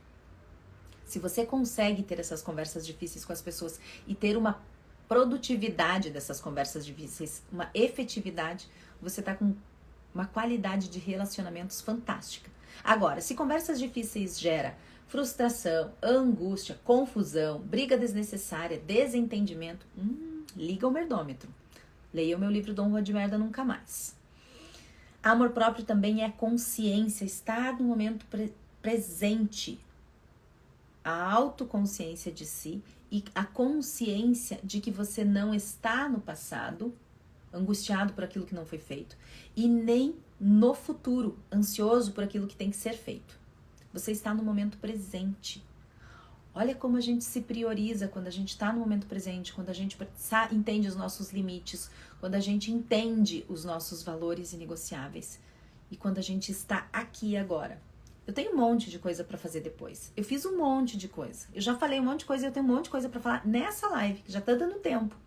Se você consegue ter essas conversas difíceis com as pessoas e ter uma produtividade dessas conversas difíceis, uma efetividade, você está com uma qualidade de relacionamentos fantástica. Agora, se conversas difíceis gera frustração, angústia, confusão, briga desnecessária, desentendimento, liga o merdômetro. Leia o meu livro Dom Juan de Merda Nunca Mais. Amor próprio também é consciência, estar no momento presente. A autoconsciência de si e a consciência de que você não está no passado, angustiado por aquilo que não foi feito, e nem no futuro, ansioso por aquilo que tem que ser feito. Você está no momento presente. Olha como a gente se prioriza quando a gente está no momento presente, quando a gente entende os nossos limites, quando a gente entende os nossos valores inegociáveis e quando a gente está aqui agora. Eu tenho um monte de coisa para fazer depois. Eu fiz um monte de coisa. Eu já falei um monte de coisa e eu tenho um monte de coisa para falar nessa live, que já tá dando tempo.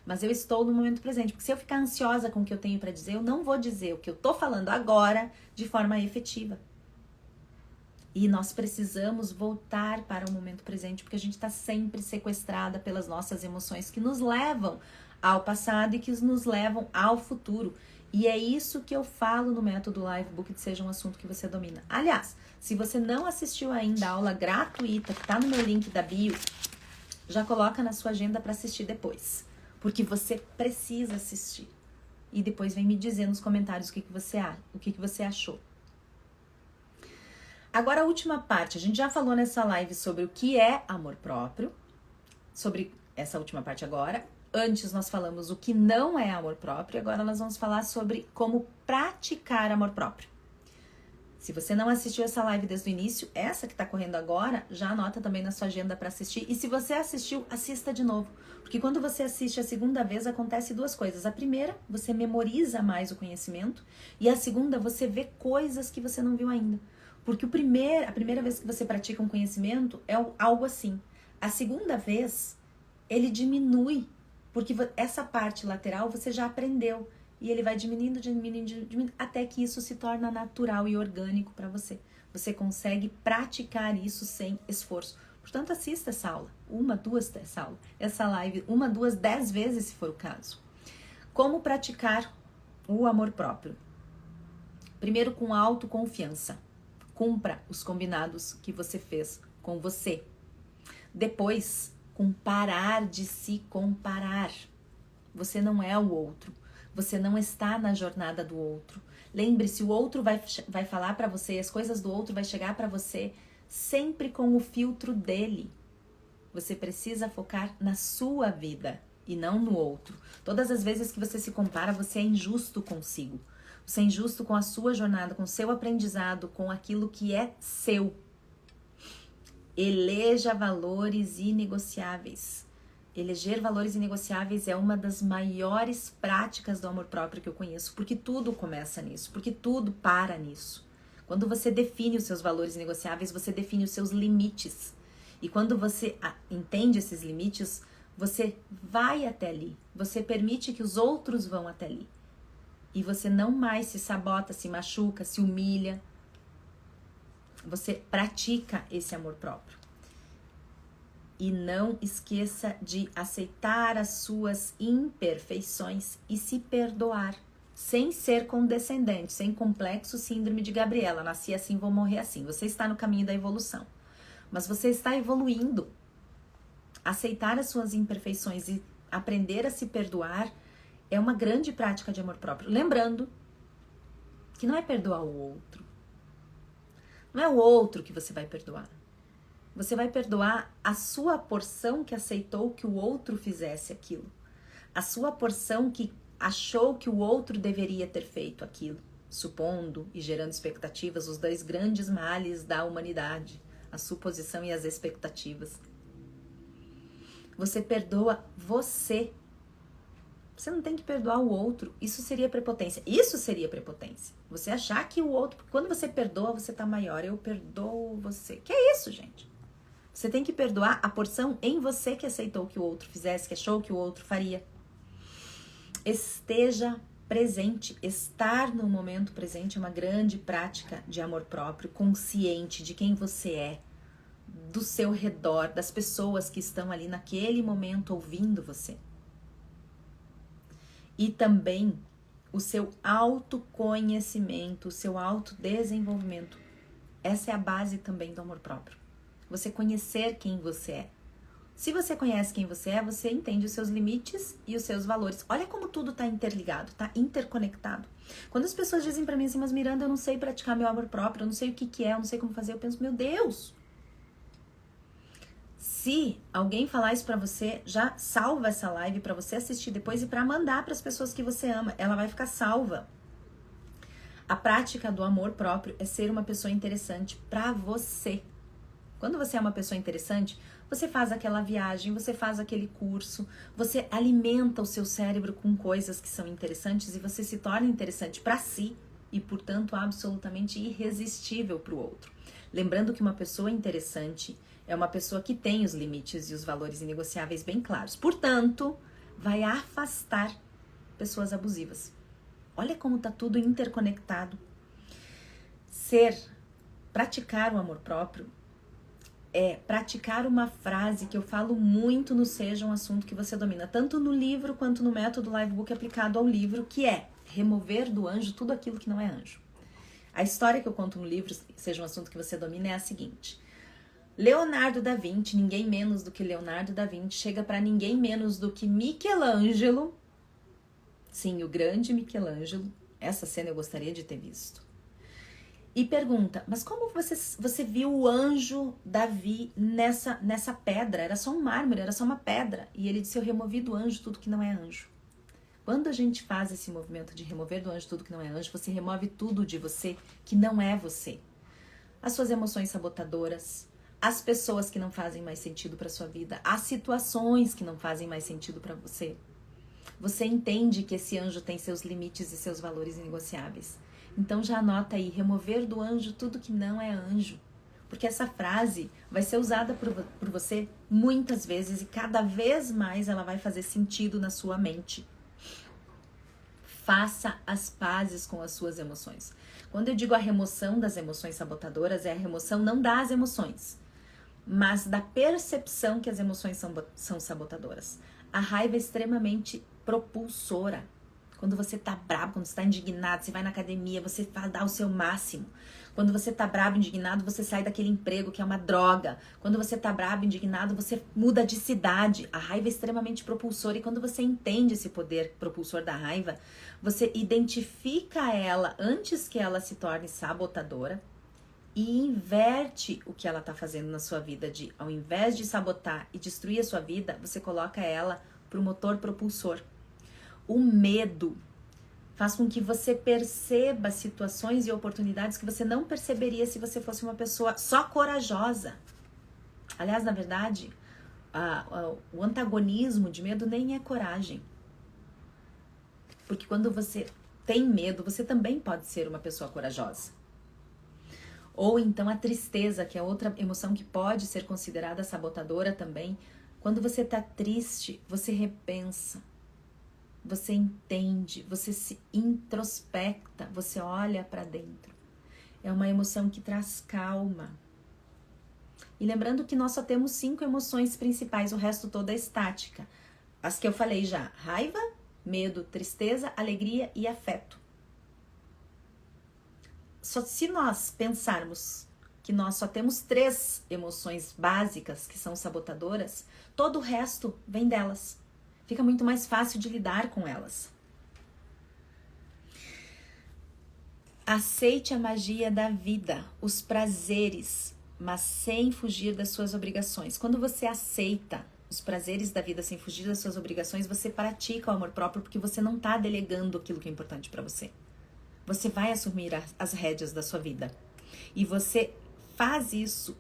Mas eu estou no momento presente, porque se eu ficar ansiosa com o que eu tenho para dizer, eu não vou dizer o que eu tô falando agora de forma efetiva. E nós precisamos voltar para o momento presente, porque a gente está sempre sequestrada pelas nossas emoções que nos levam ao passado e que nos levam ao futuro. E é isso que eu falo no método Livebook de Seja um Assunto que Você Domina. Aliás, se você não assistiu ainda a aula gratuita que está no meu link da bio, já coloca na sua agenda para assistir depois. Porque você precisa assistir. E depois vem me dizer nos comentários o que você achou. Agora a última parte. A gente já falou nessa live sobre o que é amor próprio. Sobre essa última parte agora. Antes nós falamos o que não é amor próprio. Agora nós vamos falar sobre como praticar amor próprio. Se você não assistiu essa live desde o início, essa que está correndo agora, já anota também na sua agenda para assistir. E se você assistiu, assista de novo. Porque quando você assiste a segunda vez, acontece duas coisas. A primeira, você memoriza mais o conhecimento. E a segunda, você vê coisas que você não viu ainda. Porque a primeira vez que você pratica um conhecimento é algo assim. A segunda vez, ele diminui. Porque essa parte lateral você já aprendeu. E ele vai diminuindo, até que isso se torna natural e orgânico para você. Você consegue praticar isso sem esforço. Portanto, assista essa aula. Essa live, 1, 2, 10 vezes, se for o caso. Como praticar o amor próprio? Primeiro, com autoconfiança. Cumpra os combinados que você fez com você. Depois, com parar de se comparar. Você não é o outro. Você não está na jornada do outro. Lembre-se, o outro vai falar para você, as coisas do outro vai chegar para você sempre com o filtro dele. Você precisa focar na sua vida e não no outro. Todas as vezes que você se compara, você é injusto consigo. Você é injusto com a sua jornada, com o seu aprendizado, com aquilo que é seu. Eleja valores inegociáveis. Eleger valores inegociáveis é uma das maiores práticas do amor próprio que eu conheço, porque tudo começa nisso, porque tudo para nisso. Quando você define os seus valores inegociáveis, você define os seus limites. E quando você entende esses limites, você vai até ali. Você permite que os outros vão até ali. E você não mais se sabota, se machuca, se humilha. Você pratica esse amor próprio. E não esqueça de aceitar as suas imperfeições e se perdoar. Sem ser condescendente, sem complexo síndrome de Gabriela. Nasci assim, vou morrer assim. Você está no caminho da evolução. Mas você está evoluindo. Aceitar as suas imperfeições e aprender a se perdoar é uma grande prática de amor próprio. Lembrando que não é perdoar o outro. Não é o outro que você vai perdoar. Você vai perdoar a sua porção que aceitou que o outro fizesse aquilo. A sua porção que achou que o outro deveria ter feito aquilo, supondo e gerando expectativas, os dois grandes males da humanidade, a suposição e as expectativas. Você perdoa você. Você não tem que perdoar o outro. Isso seria prepotência. Isso seria prepotência. Você achar que o outro... Quando você perdoa, você tá maior. Eu perdoo você. Que é isso, gente? Você tem que perdoar a porção em você que aceitou que o outro fizesse, que achou que o outro faria. Esteja presente. Estar no momento presente é uma grande prática de amor próprio, consciente de quem você é, do seu redor, das pessoas que estão ali naquele momento ouvindo você. E também o seu autoconhecimento, o seu autodesenvolvimento. Essa é a base também do amor próprio. Você conhecer quem você é. Se você conhece quem você é, você entende os seus limites e os seus valores. Olha como tudo está interligado, está interconectado. Quando as pessoas dizem para mim assim, mas Miranda, eu não sei praticar meu amor próprio, eu não sei o que é, eu não sei como fazer, eu penso, meu Deus! Se alguém falar isso pra você, já salva essa live pra você assistir depois e pra mandar pras pessoas que você ama. Ela vai ficar salva. A prática do amor próprio é ser uma pessoa interessante pra você. Quando você é uma pessoa interessante, você faz aquela viagem, você faz aquele curso, você alimenta o seu cérebro com coisas que são interessantes e você se torna interessante pra si e, portanto, absolutamente irresistível pro outro. Lembrando que uma pessoa interessante é uma pessoa que tem os limites e os valores inegociáveis bem claros. Portanto, vai afastar pessoas abusivas. Olha como está tudo interconectado. Praticar o amor próprio é praticar uma frase que eu falo muito no Seja um Assunto que Você Domina, tanto no livro quanto no método Livebook aplicado ao livro, que é remover do anjo tudo aquilo que não é anjo. A história que eu conto no livro, Seja um Assunto que Você Domina, é a seguinte... Leonardo da Vinci, ninguém menos do que Leonardo da Vinci, chega para ninguém menos do que Michelangelo. Sim, o grande Michelangelo. Essa cena eu gostaria de ter visto. E pergunta, mas como você viu o anjo Davi nessa pedra? Era só um mármore, era só uma pedra. E ele disse, eu removi do anjo tudo que não é anjo. Quando a gente faz esse movimento de remover do anjo tudo que não é anjo, você remove tudo de você que não é você. As suas emoções sabotadoras, as pessoas que não fazem mais sentido para sua vida, as situações que não fazem mais sentido para você. Você entende que esse anjo tem seus limites e seus valores inegociáveis. Então já anota aí, remover do anjo tudo que não é anjo. Porque essa frase vai ser usada por você muitas vezes e cada vez mais ela vai fazer sentido na sua mente. Faça as pazes com as suas emoções. Quando eu digo a remoção das emoções sabotadoras, é a remoção não das emoções, mas da percepção que as emoções são sabotadoras. A raiva é extremamente propulsora. Quando você tá bravo, quando você tá indignado, você vai na academia, você dá o seu máximo. Quando você tá bravo, indignado, você sai daquele emprego que é uma droga. Quando você tá bravo, indignado, você muda de cidade. A raiva é extremamente propulsora e quando você entende esse poder propulsor da raiva, você identifica ela antes que ela se torne sabotadora e inverte o que ela tá fazendo na sua vida de, ao invés de sabotar e destruir a sua vida, você coloca ela pro motor propulsor. O medo faz com que você perceba situações e oportunidades que você não perceberia se você fosse uma pessoa só corajosa. Aliás, na verdade, o antagonismo de medo nem é coragem. Porque quando você tem medo, você também pode ser uma pessoa corajosa. Ou então a tristeza, que é outra emoção que pode ser considerada sabotadora também. Quando você tá triste, você repensa. Você entende, você se introspecta, você olha para dentro. É uma emoção que traz calma. E lembrando que nós só temos 5 emoções principais, o resto todo é estática. As que eu falei já, raiva, medo, tristeza, alegria e afeto. Só se nós pensarmos que nós só temos 3 emoções básicas que são sabotadoras, todo o resto vem delas. Fica muito mais fácil de lidar com elas. Aceite a magia da vida, os prazeres, mas sem fugir das suas obrigações. Quando você aceita os prazeres da vida sem fugir das suas obrigações, você pratica o amor próprio porque você não tá delegando aquilo que é importante para você. Você vai assumir as rédeas da sua vida. E você faz isso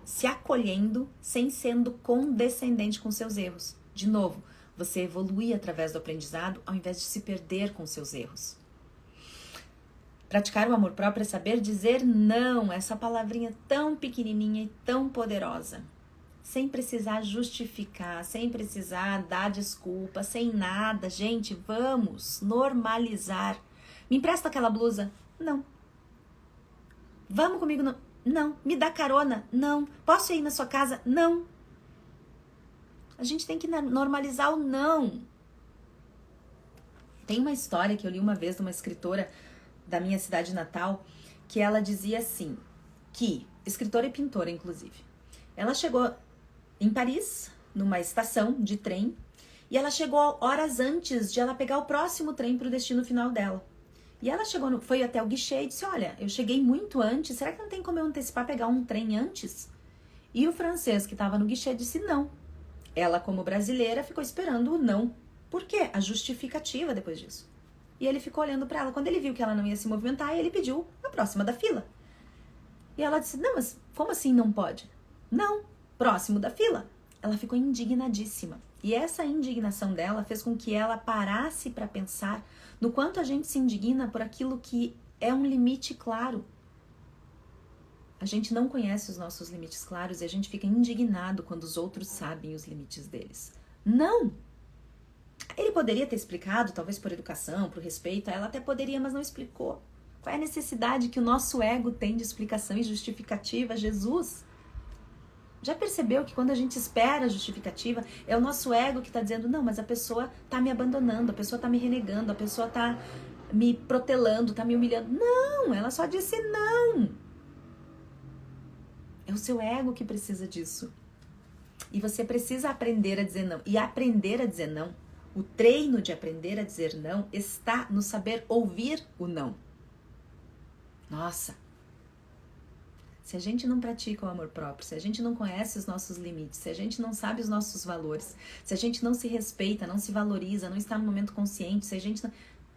se acolhendo, sem sendo condescendente com seus erros. De novo, você evolui através do aprendizado ao invés de se perder com seus erros. Praticar o amor próprio é saber dizer não, essa palavrinha tão pequenininha e tão poderosa. Sem precisar justificar, sem precisar dar desculpa, sem nada. Gente, vamos normalizar. Me empresta aquela blusa? Não. Vamos comigo? Não. Não. Me dá carona? Não. Posso ir na sua casa? Não. A gente tem que normalizar o não. Tem uma história que eu li uma vez de uma escritora da minha cidade natal, que ela dizia assim, escritora e pintora inclusive, ela chegou em Paris, numa estação de trem, e ela chegou horas antes de ela pegar o próximo trem para o destino final dela. E ela foi até o guichê e disse, olha, eu cheguei muito antes, será que não tem como eu antecipar pegar um trem antes? E o francês que estava no guichê disse não. Ela, como brasileira, ficou esperando o não. Por quê? A justificativa depois disso. E ele ficou olhando para ela. Quando ele viu que ela não ia se movimentar, ele pediu a próxima da fila. E ela disse, não, mas como assim não pode? Não, próximo da fila. Ela ficou indignadíssima. E essa indignação dela fez com que ela parasse para pensar no quanto a gente se indigna por aquilo que é um limite claro. A gente não conhece os nossos limites claros e a gente fica indignado quando os outros sabem os limites deles. Não! Ele poderia ter explicado, talvez por educação, por respeito, ela até poderia, mas não explicou. Qual é a necessidade que o nosso ego tem de explicação e justificativa? Jesus! Já percebeu que quando a gente espera a justificativa, é o nosso ego que está dizendo, não, mas a pessoa está me abandonando, a pessoa está me renegando, a pessoa está me protelando, está me humilhando. Não, ela só disse não. É o seu ego que precisa disso. E você precisa aprender a dizer não. E aprender a dizer não, o treino de aprender a dizer não está no saber ouvir o não. Nossa! Se a gente não pratica o amor próprio, se a gente não conhece os nossos limites, se a gente não sabe os nossos valores, se a gente não se respeita, não se valoriza, não está no momento consciente, se a gente não...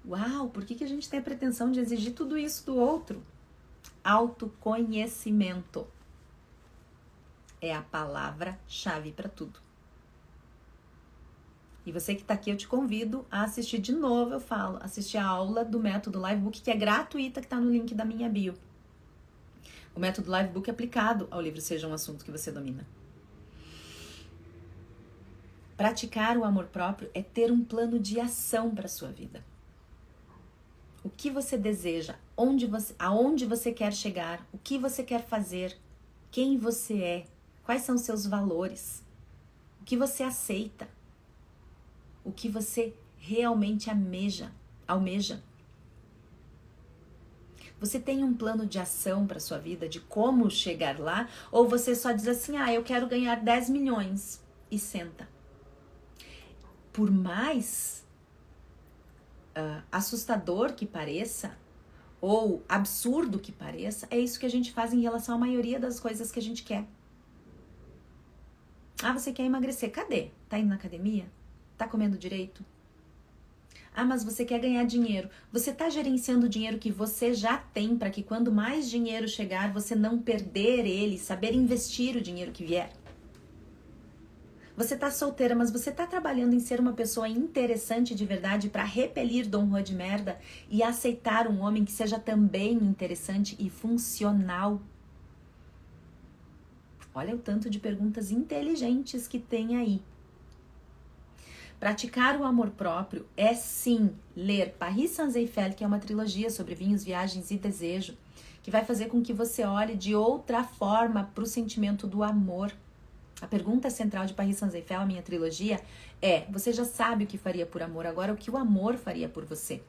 Uau, por que a gente tem a pretensão de exigir tudo isso do outro? Autoconhecimento é a palavra-chave para tudo. E você que está aqui, eu te convido a assistir de novo, assistir a aula do método Livebook, que é gratuita, que está no link da minha bio. O método Livebook é aplicado ao livro Seja um Assunto que Você Domina. Praticar o amor próprio é ter um plano de ação para a sua vida. O que você deseja, aonde você quer chegar, o que você quer fazer, quem você é, quais são os seus valores, o que você aceita, o que você realmente almeja. Você tem um plano de ação para sua vida, de como chegar lá, ou você só diz assim, eu quero ganhar 10 milhões e senta. Por mais assustador que pareça, ou absurdo que pareça, é isso que a gente faz em relação à maioria das coisas que a gente quer. Você quer emagrecer, cadê? Tá indo na academia? Tá comendo direito? Mas você quer ganhar dinheiro. Você está gerenciando o dinheiro que você já tem para que quando mais dinheiro chegar, você não perder ele, saber investir o dinheiro que vier. Você está solteira, mas você está trabalhando em ser uma pessoa interessante de verdade para repelir Dom Juan de merda e aceitar um homem que seja também interessante e funcional. Olha o tanto de perguntas inteligentes que tem aí. Praticar o amor próprio é sim ler Paris Saint-Exupéry, que é uma trilogia sobre vinhos, viagens e desejo, que vai fazer com que você olhe de outra forma para o sentimento do amor. A pergunta central de Paris Saint-Exupéry, a minha trilogia, é: você já sabe o que faria por amor, agora o que o amor faria por você?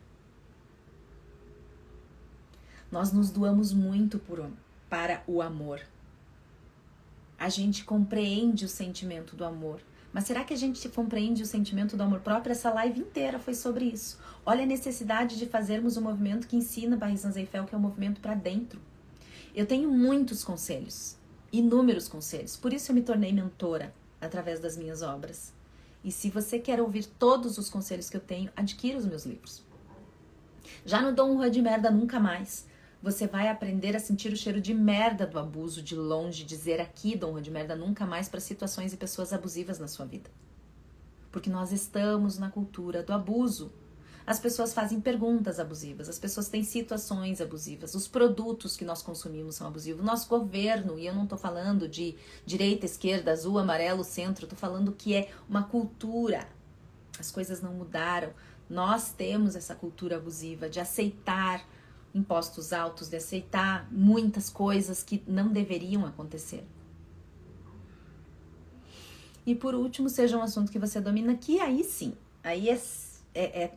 Nós nos doamos muito para o amor. A gente compreende o sentimento do amor. Mas será que a gente compreende o sentimento do amor próprio? Essa live inteira foi sobre isso. Olha a necessidade de fazermos um movimento que ensina Paris Saint-Exupéry, que é um movimento para dentro. Eu tenho muitos conselhos, inúmeros conselhos. Por isso eu me tornei mentora. através das minhas obras. E se você quer ouvir todos os conselhos que eu tenho, adquira os meus livros. Já no Dom Juan de Merda Nunca Mais, você vai aprender a sentir o cheiro de merda do abuso de longe, dizer aqui, Dom Juan de Merda Nunca Mais, para situações e pessoas abusivas na sua vida. Porque nós estamos na cultura do abuso. As pessoas fazem perguntas abusivas, as pessoas têm situações abusivas, os produtos que nós consumimos são abusivos, o nosso governo, e eu não estou falando de direita, esquerda, azul, amarelo, centro, estou falando que é uma cultura. As coisas não mudaram. Nós temos essa cultura abusiva de aceitar impostos altos, de aceitar muitas coisas que não deveriam acontecer. E por último, seja um assunto que você domina, que aí sim, aí é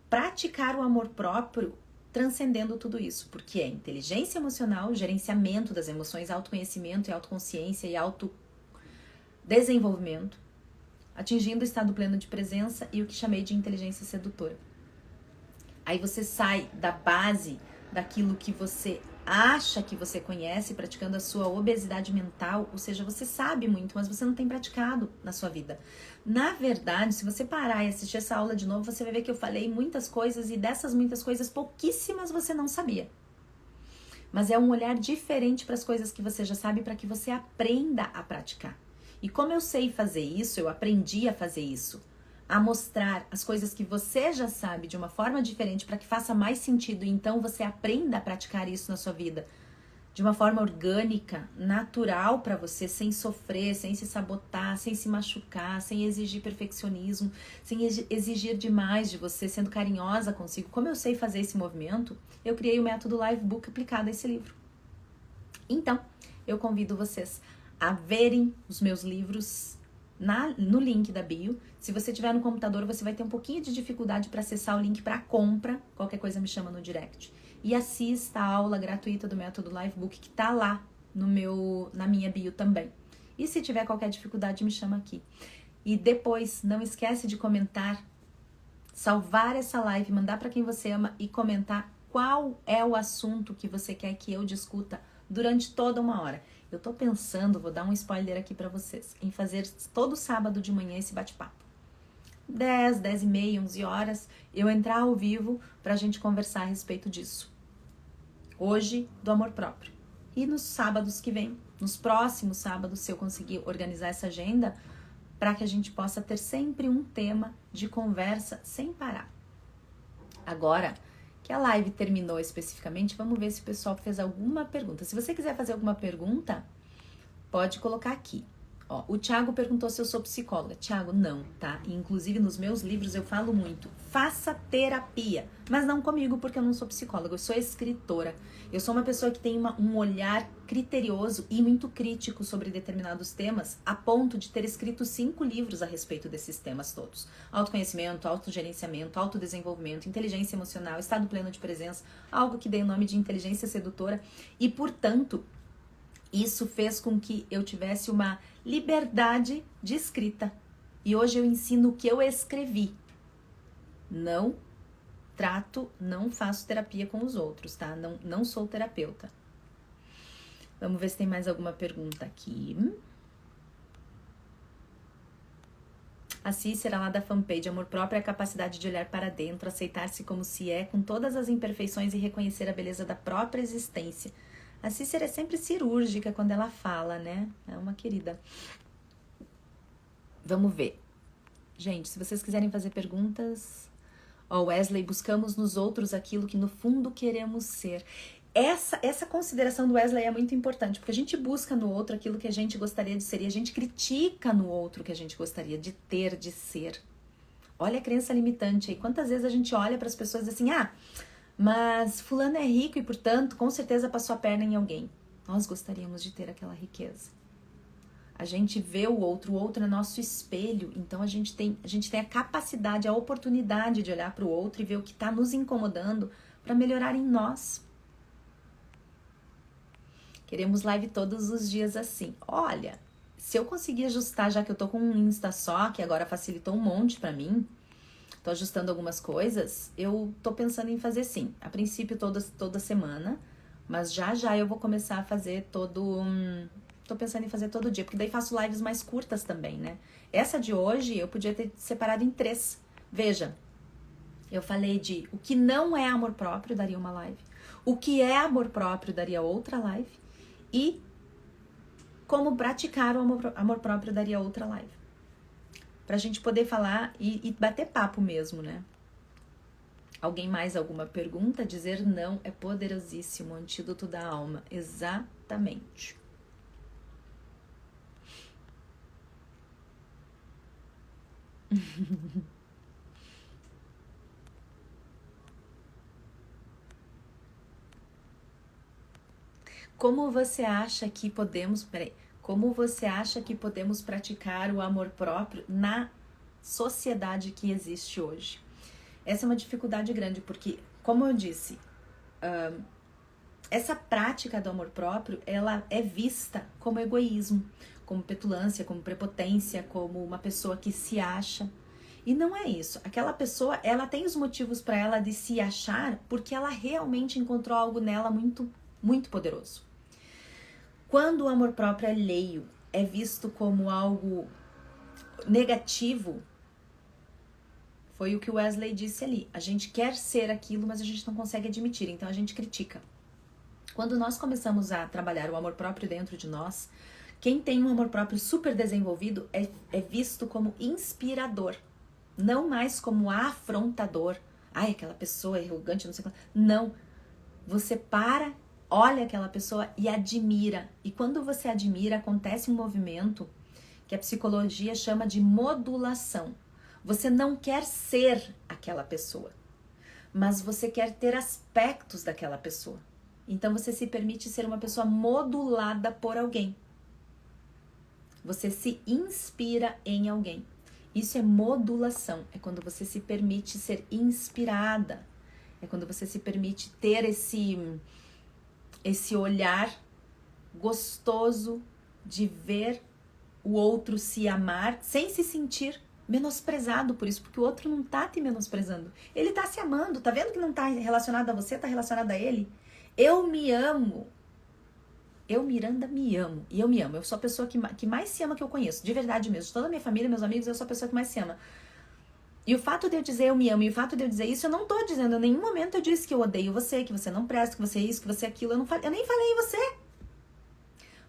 praticar o amor próprio transcendendo tudo isso, porque é inteligência emocional, gerenciamento das emoções, autoconhecimento e autoconsciência e autodesenvolvimento, atingindo o estado pleno de presença e o que chamei de inteligência sedutora. Aí você sai da base daquilo que você acha que você conhece, praticando a sua obesidade mental, ou seja, você sabe muito, mas você não tem praticado na sua vida. Na verdade, se você parar e assistir essa aula de novo, você vai ver que eu falei muitas coisas e dessas muitas coisas, pouquíssimas você não sabia. Mas é um olhar diferente para as coisas que você já sabe, para que você aprenda a praticar. E como eu sei fazer isso, eu aprendi a fazer isso, a mostrar as coisas que você já sabe de uma forma diferente para que faça mais sentido e então você aprenda a praticar isso na sua vida de uma forma orgânica, natural para você, sem sofrer, sem se sabotar, sem se machucar, sem exigir perfeccionismo, sem exigir demais de você, sendo carinhosa consigo. Como eu sei fazer esse movimento, eu criei o método Live Book aplicado a esse livro. Então, eu convido vocês a verem os meus livros no link da bio. Se você tiver no computador, você vai ter um pouquinho de dificuldade para acessar o link para compra. Qualquer coisa me chama no direct. E assista a aula gratuita do método Livebook que tá lá na minha bio também. E se tiver qualquer dificuldade, me chama aqui. E depois, não esquece de comentar, salvar essa live, mandar para quem você ama e comentar qual é o assunto que você quer que eu discuta durante toda uma hora. Eu tô pensando, vou dar um spoiler aqui para vocês, em fazer todo sábado de manhã esse bate-papo. 10, 10 e meia, 11 horas, eu entrar ao vivo pra gente conversar a respeito disso. Hoje, do amor próprio. E nos sábados que vem, nos próximos sábados, se eu conseguir organizar essa agenda, para que a gente possa ter sempre um tema de conversa sem parar. Agora que a live terminou especificamente, vamos ver se o pessoal fez alguma pergunta. Se você quiser fazer alguma pergunta, pode colocar aqui. Ó, o Thiago perguntou se eu sou psicóloga. Thiago, não, tá? E, inclusive, nos meus livros eu falo muito. Faça terapia. Mas não comigo, porque eu não sou psicóloga. Eu sou escritora. Eu sou uma pessoa que tem um olhar criterioso e muito crítico sobre determinados temas, a ponto de ter escrito 5 livros a respeito desses temas todos. Autoconhecimento, autogerenciamento, autodesenvolvimento, inteligência emocional, estado pleno de presença, algo que dei o nome de inteligência sedutora. E, portanto, isso fez com que eu tivesse uma liberdade de escrita. E hoje eu ensino o que eu escrevi. Não faço terapia com os outros, tá? Não sou terapeuta. Vamos ver se tem mais alguma pergunta aqui. A Cícera lá da fanpage, amor próprio é a capacidade de olhar para dentro, aceitar-se como se é, com todas as imperfeições e reconhecer a beleza da própria existência. A Cícera é sempre cirúrgica quando ela fala, né? É uma querida. Vamos ver. Gente, se vocês quiserem fazer perguntas... Ó, Wesley, buscamos nos outros aquilo que no fundo queremos ser. Essa consideração do Wesley é muito importante, porque a gente busca no outro aquilo que a gente gostaria de ser e a gente critica no outro o que a gente gostaria de ter, de ser. Olha a crença limitante aí. Quantas vezes a gente olha para as pessoas assim, mas fulano é rico e, portanto, com certeza passou a perna em alguém. Nós gostaríamos de ter aquela riqueza. A gente vê o outro é nosso espelho, então a gente tem a capacidade, a oportunidade de olhar para o outro e ver o que está nos incomodando para melhorar em nós. Queremos live todos os dias assim. Olha, se eu conseguir ajustar, já que eu tô com um Insta só, que agora facilitou um monte para mim, tô ajustando algumas coisas, eu tô pensando em fazer sim. A toda semana, mas já eu vou começar a fazer toda tô pensando em fazer todo dia, porque daí faço lives mais curtas também, né? Essa de hoje eu podia ter separado em 3. Veja, eu falei de o que não é amor próprio, daria uma live. O que é amor próprio, daria outra live. E como praticar o amor próprio, daria outra live. Pra gente poder falar e bater papo mesmo, né? Alguém mais alguma pergunta? Dizer não é poderosíssimo, antídoto da alma. Exatamente. Como você acha que podemos... Como você acha que podemos praticar o amor próprio na sociedade que existe hoje? Essa é uma dificuldade grande, porque, como eu disse, essa prática do amor próprio, ela é vista como egoísmo, como petulância, como prepotência, como uma pessoa que se acha. E não é isso. Aquela pessoa, ela tem os motivos para ela de se achar, porque ela realmente encontrou algo nela muito, muito poderoso. Quando o amor próprio é alheio, é visto como algo negativo, foi o que o Wesley disse ali. A gente quer ser aquilo, mas a gente não consegue admitir, então a gente critica. Quando nós começamos a trabalhar o amor próprio dentro de nós, quem tem um amor próprio super desenvolvido é visto como inspirador, não mais como afrontador. Ai, aquela pessoa é arrogante, não sei o que. Não. Você para, olha aquela pessoa e admira. E quando você admira, acontece um movimento que a psicologia chama de modulação. Você não quer ser aquela pessoa, mas você quer ter aspectos daquela pessoa. Então você se permite ser uma pessoa modulada por alguém. Você se inspira em alguém. Isso é modulação. É quando você se permite ser inspirada. É quando você se permite ter esse olhar gostoso de ver o outro se amar sem se sentir menosprezado por isso, porque o outro não tá te menosprezando. Ele tá se amando, tá vendo que não tá relacionado a você, tá relacionado a ele? Eu me amo. Eu, Miranda, me amo. E eu me amo. Eu sou a pessoa que mais se ama que eu conheço. De verdade mesmo. De toda a minha família, meus amigos, eu sou a pessoa que mais se ama. E o fato de eu dizer eu me amo, e o fato de eu dizer isso, eu não tô dizendo, em nenhum momento eu disse que eu odeio você, que você não presta, que você é isso, que você é aquilo. Eu nem falei em você.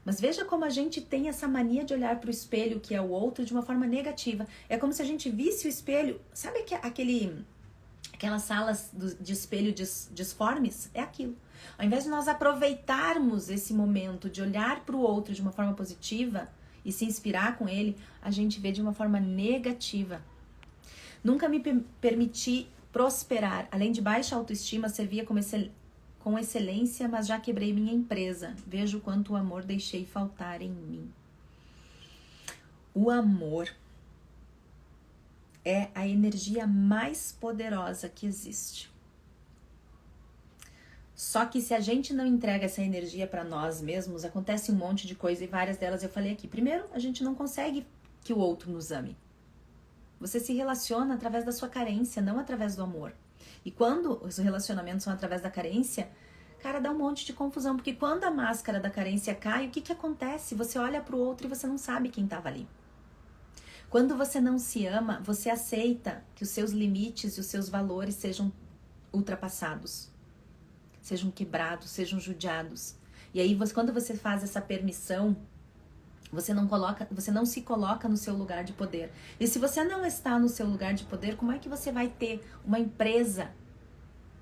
Mas veja como a gente tem essa mania de olhar pro espelho, que é o outro, de uma forma negativa. É como se a gente visse o espelho. Sabe aquelas salas de espelho disformes? É aquilo. Ao invés de nós aproveitarmos esse momento de olhar para o outro de uma forma positiva e se inspirar com ele, a gente vê de uma forma negativa. Nunca me permiti prosperar. Além de baixa autoestima, servia com excelência, mas já quebrei minha empresa. Vejo quanto o amor deixei faltar em mim. O amor é a energia mais poderosa que existe. Só que se a gente não entrega essa energia para nós mesmos, acontece um monte de coisa e várias delas eu falei aqui. Primeiro, a gente não consegue que o outro nos ame. Você se relaciona através da sua carência, não através do amor. E quando os relacionamentos são através da carência, cara, dá um monte de confusão. Porque quando a máscara da carência cai, o que acontece? Você olha pro outro e você não sabe quem estava ali. Quando você não se ama, você aceita que os seus limites e os seus valores sejam ultrapassados, sejam quebrados, sejam judiados. E aí, quando você faz essa permissão, você não se coloca no seu lugar de poder. E se você não está no seu lugar de poder, como é que você vai ter uma empresa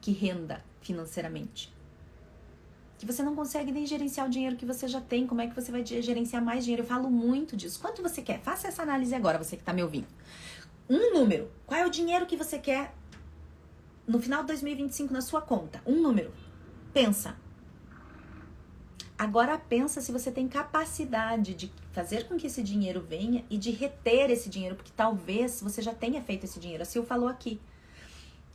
que renda financeiramente? Que você não consegue nem gerenciar o dinheiro que você já tem. Como é que você vai gerenciar mais dinheiro? Eu falo muito disso. Quanto você quer? Faça essa análise agora, você que está me ouvindo. Um número. Qual é o dinheiro que você quer no final de 2025 na sua conta? Um número. Pensa. Agora pensa se você tem capacidade de fazer com que esse dinheiro venha e de reter esse dinheiro, porque talvez você já tenha feito esse dinheiro. A Sil falou aqui,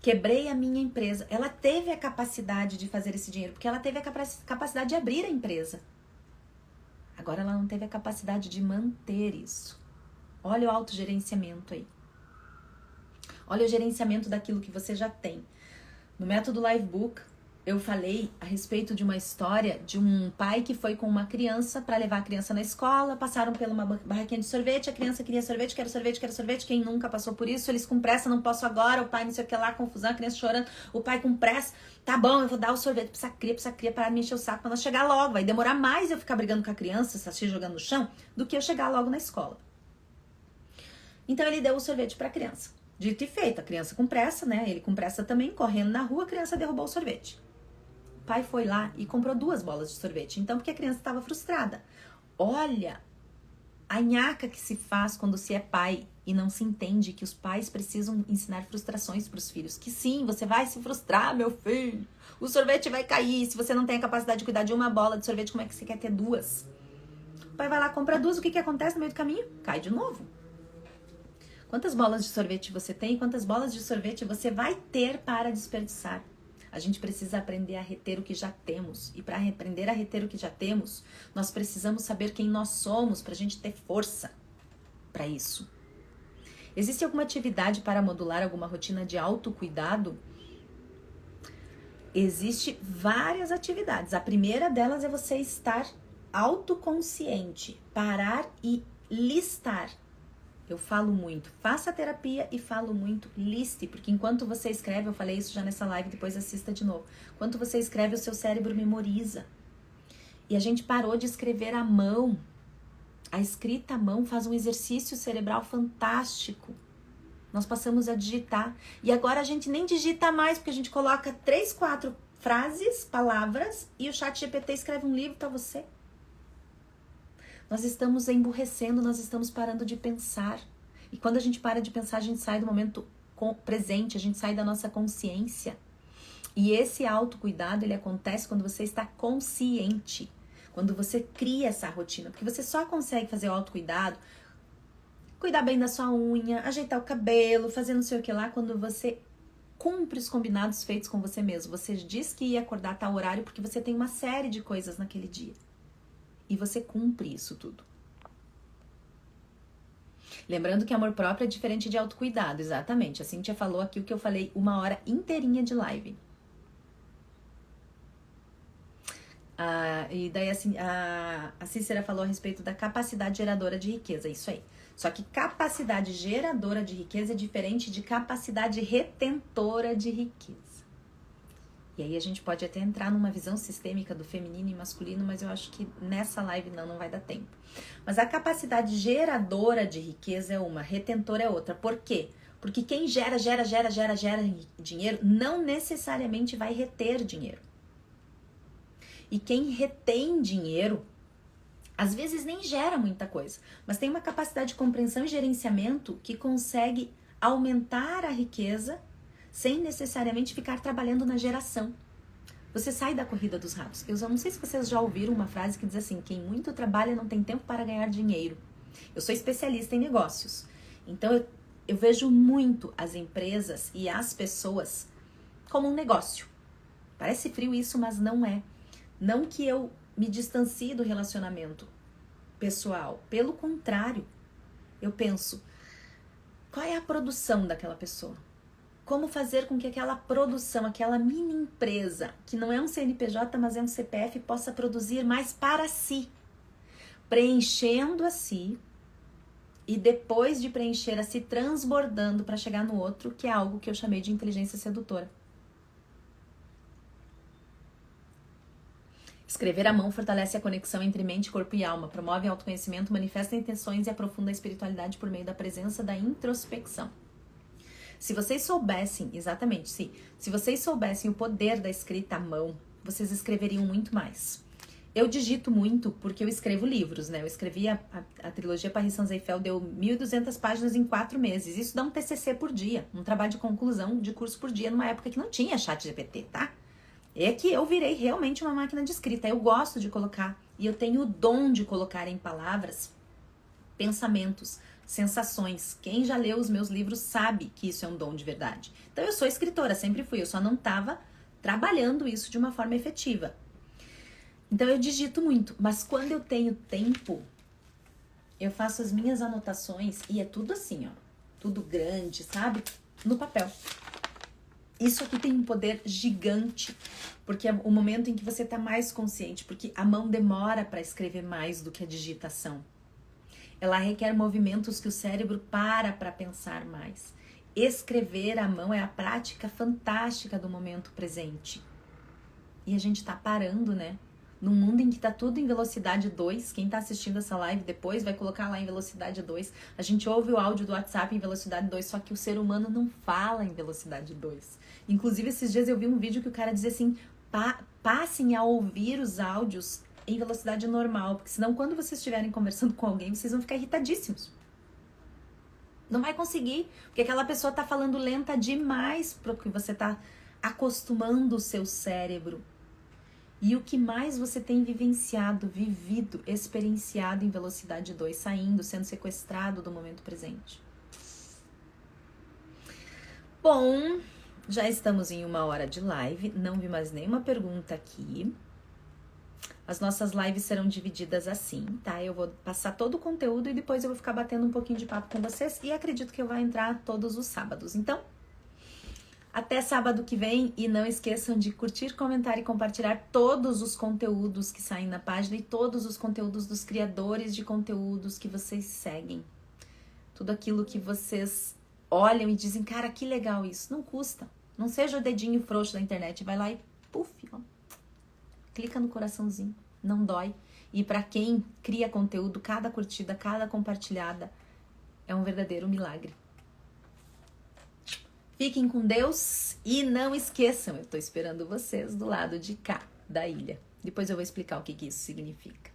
quebrei a minha empresa. Ela teve a capacidade de fazer esse dinheiro, porque ela teve a capacidade de abrir a empresa. Agora ela não teve a capacidade de manter isso. Olha o autogerenciamento aí. Olha o gerenciamento daquilo que você já tem. No método Livebook, eu falei a respeito de uma história de um pai que foi com uma criança para levar a criança na escola, passaram por uma barraquinha de sorvete, a criança queria sorvete, quero sorvete, quero sorvete, quem nunca passou por isso, eles com pressa, não posso agora, o pai não sei o que lá, confusão, a criança chorando, o pai com pressa, tá bom, eu vou dar o sorvete pra essa cria parar de me encher o saco pra nós chegar logo, vai demorar mais eu ficar brigando com a criança, se jogando no chão, do que eu chegar logo na escola. Então ele deu o sorvete pra criança. Dito e feito, a criança com pressa, né, ele com pressa também, correndo na rua, a criança derrubou o sorvete. O pai foi lá e comprou 2 bolas de sorvete. Então, porque a criança estava frustrada. Olha a nhaca que se faz quando se é pai e não se entende que os pais precisam ensinar frustrações para os filhos. Que sim, você vai se frustrar, meu filho. O sorvete vai cair. Se você não tem a capacidade de cuidar de uma bola de sorvete, como é que você quer ter 2? O pai vai lá, compra 2. O que acontece no meio do caminho? Cai de novo. Quantas bolas de sorvete você tem? Quantas bolas de sorvete você vai ter para desperdiçar? A gente precisa aprender a reter o que já temos. E para aprender a reter o que já temos, nós precisamos saber quem nós somos para a gente ter força para isso. Existe alguma atividade para modular alguma rotina de autocuidado? Existem várias atividades. A primeira delas é você estar autoconsciente, parar e listar. Eu falo muito, faça terapia e falo muito, liste, porque enquanto você escreve, eu falei isso já nessa live, depois assista de novo. Enquanto você escreve, o seu cérebro memoriza. E a gente parou de escrever à mão. A escrita à mão faz um exercício cerebral fantástico. Nós passamos a digitar. E agora a gente nem digita mais, porque a gente coloca 3, 4 frases, palavras, e o ChatGPT escreve um livro para você. Nós estamos emburrecendo, nós estamos parando de pensar. E quando a gente para de pensar, a gente sai do momento presente, a gente sai da nossa consciência. E esse autocuidado, ele acontece quando você está consciente. Quando você cria essa rotina. Porque você só consegue fazer o autocuidado, cuidar bem da sua unha, ajeitar o cabelo, fazer não sei o que lá, quando você cumpre os combinados feitos com você mesmo. Você diz que ia acordar a tal horário porque você tem uma série de coisas naquele dia. E você cumpre isso tudo. Lembrando que amor próprio é diferente de autocuidado, exatamente. A Cíntia falou aqui o que eu falei 1 hora inteirinha de live. E daí assim, a Cícera falou a respeito da capacidade geradora de riqueza, isso aí. Só que capacidade geradora de riqueza é diferente de capacidade retentora de riqueza. E aí a gente pode até entrar numa visão sistêmica do feminino e masculino, mas eu acho que nessa live não vai dar tempo. Mas a capacidade geradora de riqueza é uma, retentora é outra. Por quê? Porque quem gera dinheiro não necessariamente vai reter dinheiro. E quem retém dinheiro, às vezes nem gera muita coisa, mas tem uma capacidade de compreensão e gerenciamento que consegue aumentar a riqueza sem necessariamente ficar trabalhando na geração. Você sai da corrida dos ratos. Eu não sei se vocês já ouviram uma frase que diz assim: quem muito trabalha não tem tempo para ganhar dinheiro. Eu sou especialista em negócios. Então eu vejo muito as empresas e as pessoas como um negócio. Parece frio isso, mas não é. Não que eu me distancie do relacionamento pessoal. Pelo contrário, eu penso, qual é a produção daquela pessoa? Como fazer com que aquela produção, aquela mini empresa, que não é um CNPJ, mas é um CPF, possa produzir mais para si, preenchendo a si e depois de preencher a si, transbordando para chegar no outro, que é algo que eu chamei de inteligência sedutora. Escrever à mão fortalece a conexão entre mente, corpo e alma, promove autoconhecimento, manifesta intenções e aprofunda a espiritualidade por meio da presença da introspecção. Se vocês soubessem, exatamente, se vocês soubessem o poder da escrita à mão, vocês escreveriam muito mais. Eu digito muito porque eu escrevo livros, né? Eu escrevi a trilogia Paris Saint-Eiffel, deu 1.200 páginas em 4 meses. Isso dá um TCC por dia, um trabalho de conclusão de curso por dia, numa época que não tinha ChatGPT, tá? É que eu virei realmente uma máquina de escrita. Eu gosto de colocar, e eu tenho o dom de colocar em palavras pensamentos, sensações. Quem já leu os meus livros sabe que isso é um dom de verdade. Então eu sou escritora, sempre fui, eu só não estava trabalhando isso de uma forma efetiva. Então eu digito muito, mas quando eu tenho tempo, eu faço as minhas anotações e é tudo assim, ó, tudo grande, sabe? No papel. Isso aqui tem um poder gigante, porque é o momento em que você está mais consciente, porque a mão demora para escrever mais do que a digitação. Ela requer movimentos que o cérebro para pensar mais. Escrever à mão é a prática fantástica do momento presente. E a gente tá parando, né? Num mundo em que tá tudo em velocidade 2, quem tá assistindo essa live depois vai colocar lá em velocidade 2. A gente ouve o áudio do WhatsApp em velocidade 2, só que o ser humano não fala em velocidade 2. Inclusive, esses dias eu vi um vídeo que o cara dizia assim, passem a ouvir os áudios em velocidade normal, porque senão quando vocês estiverem conversando com alguém, vocês vão ficar irritadíssimos. Não vai conseguir, porque aquela pessoa tá falando lenta demais, porque você tá acostumando o seu cérebro. E o que mais você tem vivenciado, vivido, experienciado em velocidade 2, saindo, sendo sequestrado do momento presente? Bom, já estamos em 1 hora de live, não vi mais nenhuma pergunta aqui. As nossas lives serão divididas assim, tá? Eu vou passar todo o conteúdo e depois eu vou ficar batendo um pouquinho de papo com vocês e acredito que eu vou entrar todos os sábados. Então, até sábado que vem e não esqueçam de curtir, comentar e compartilhar todos os conteúdos que saem na página e todos os conteúdos dos criadores de conteúdos que vocês seguem. Tudo aquilo que vocês olham e dizem, cara, que legal isso. Não custa. Não seja o dedinho frouxo da internet. Vai lá e puf, ó. Clica no coraçãozinho, não dói. E para quem cria conteúdo, cada curtida, cada compartilhada é um verdadeiro milagre. Fiquem com Deus e não esqueçam, eu tô esperando vocês do lado de cá da ilha. Depois eu vou explicar o que isso significa.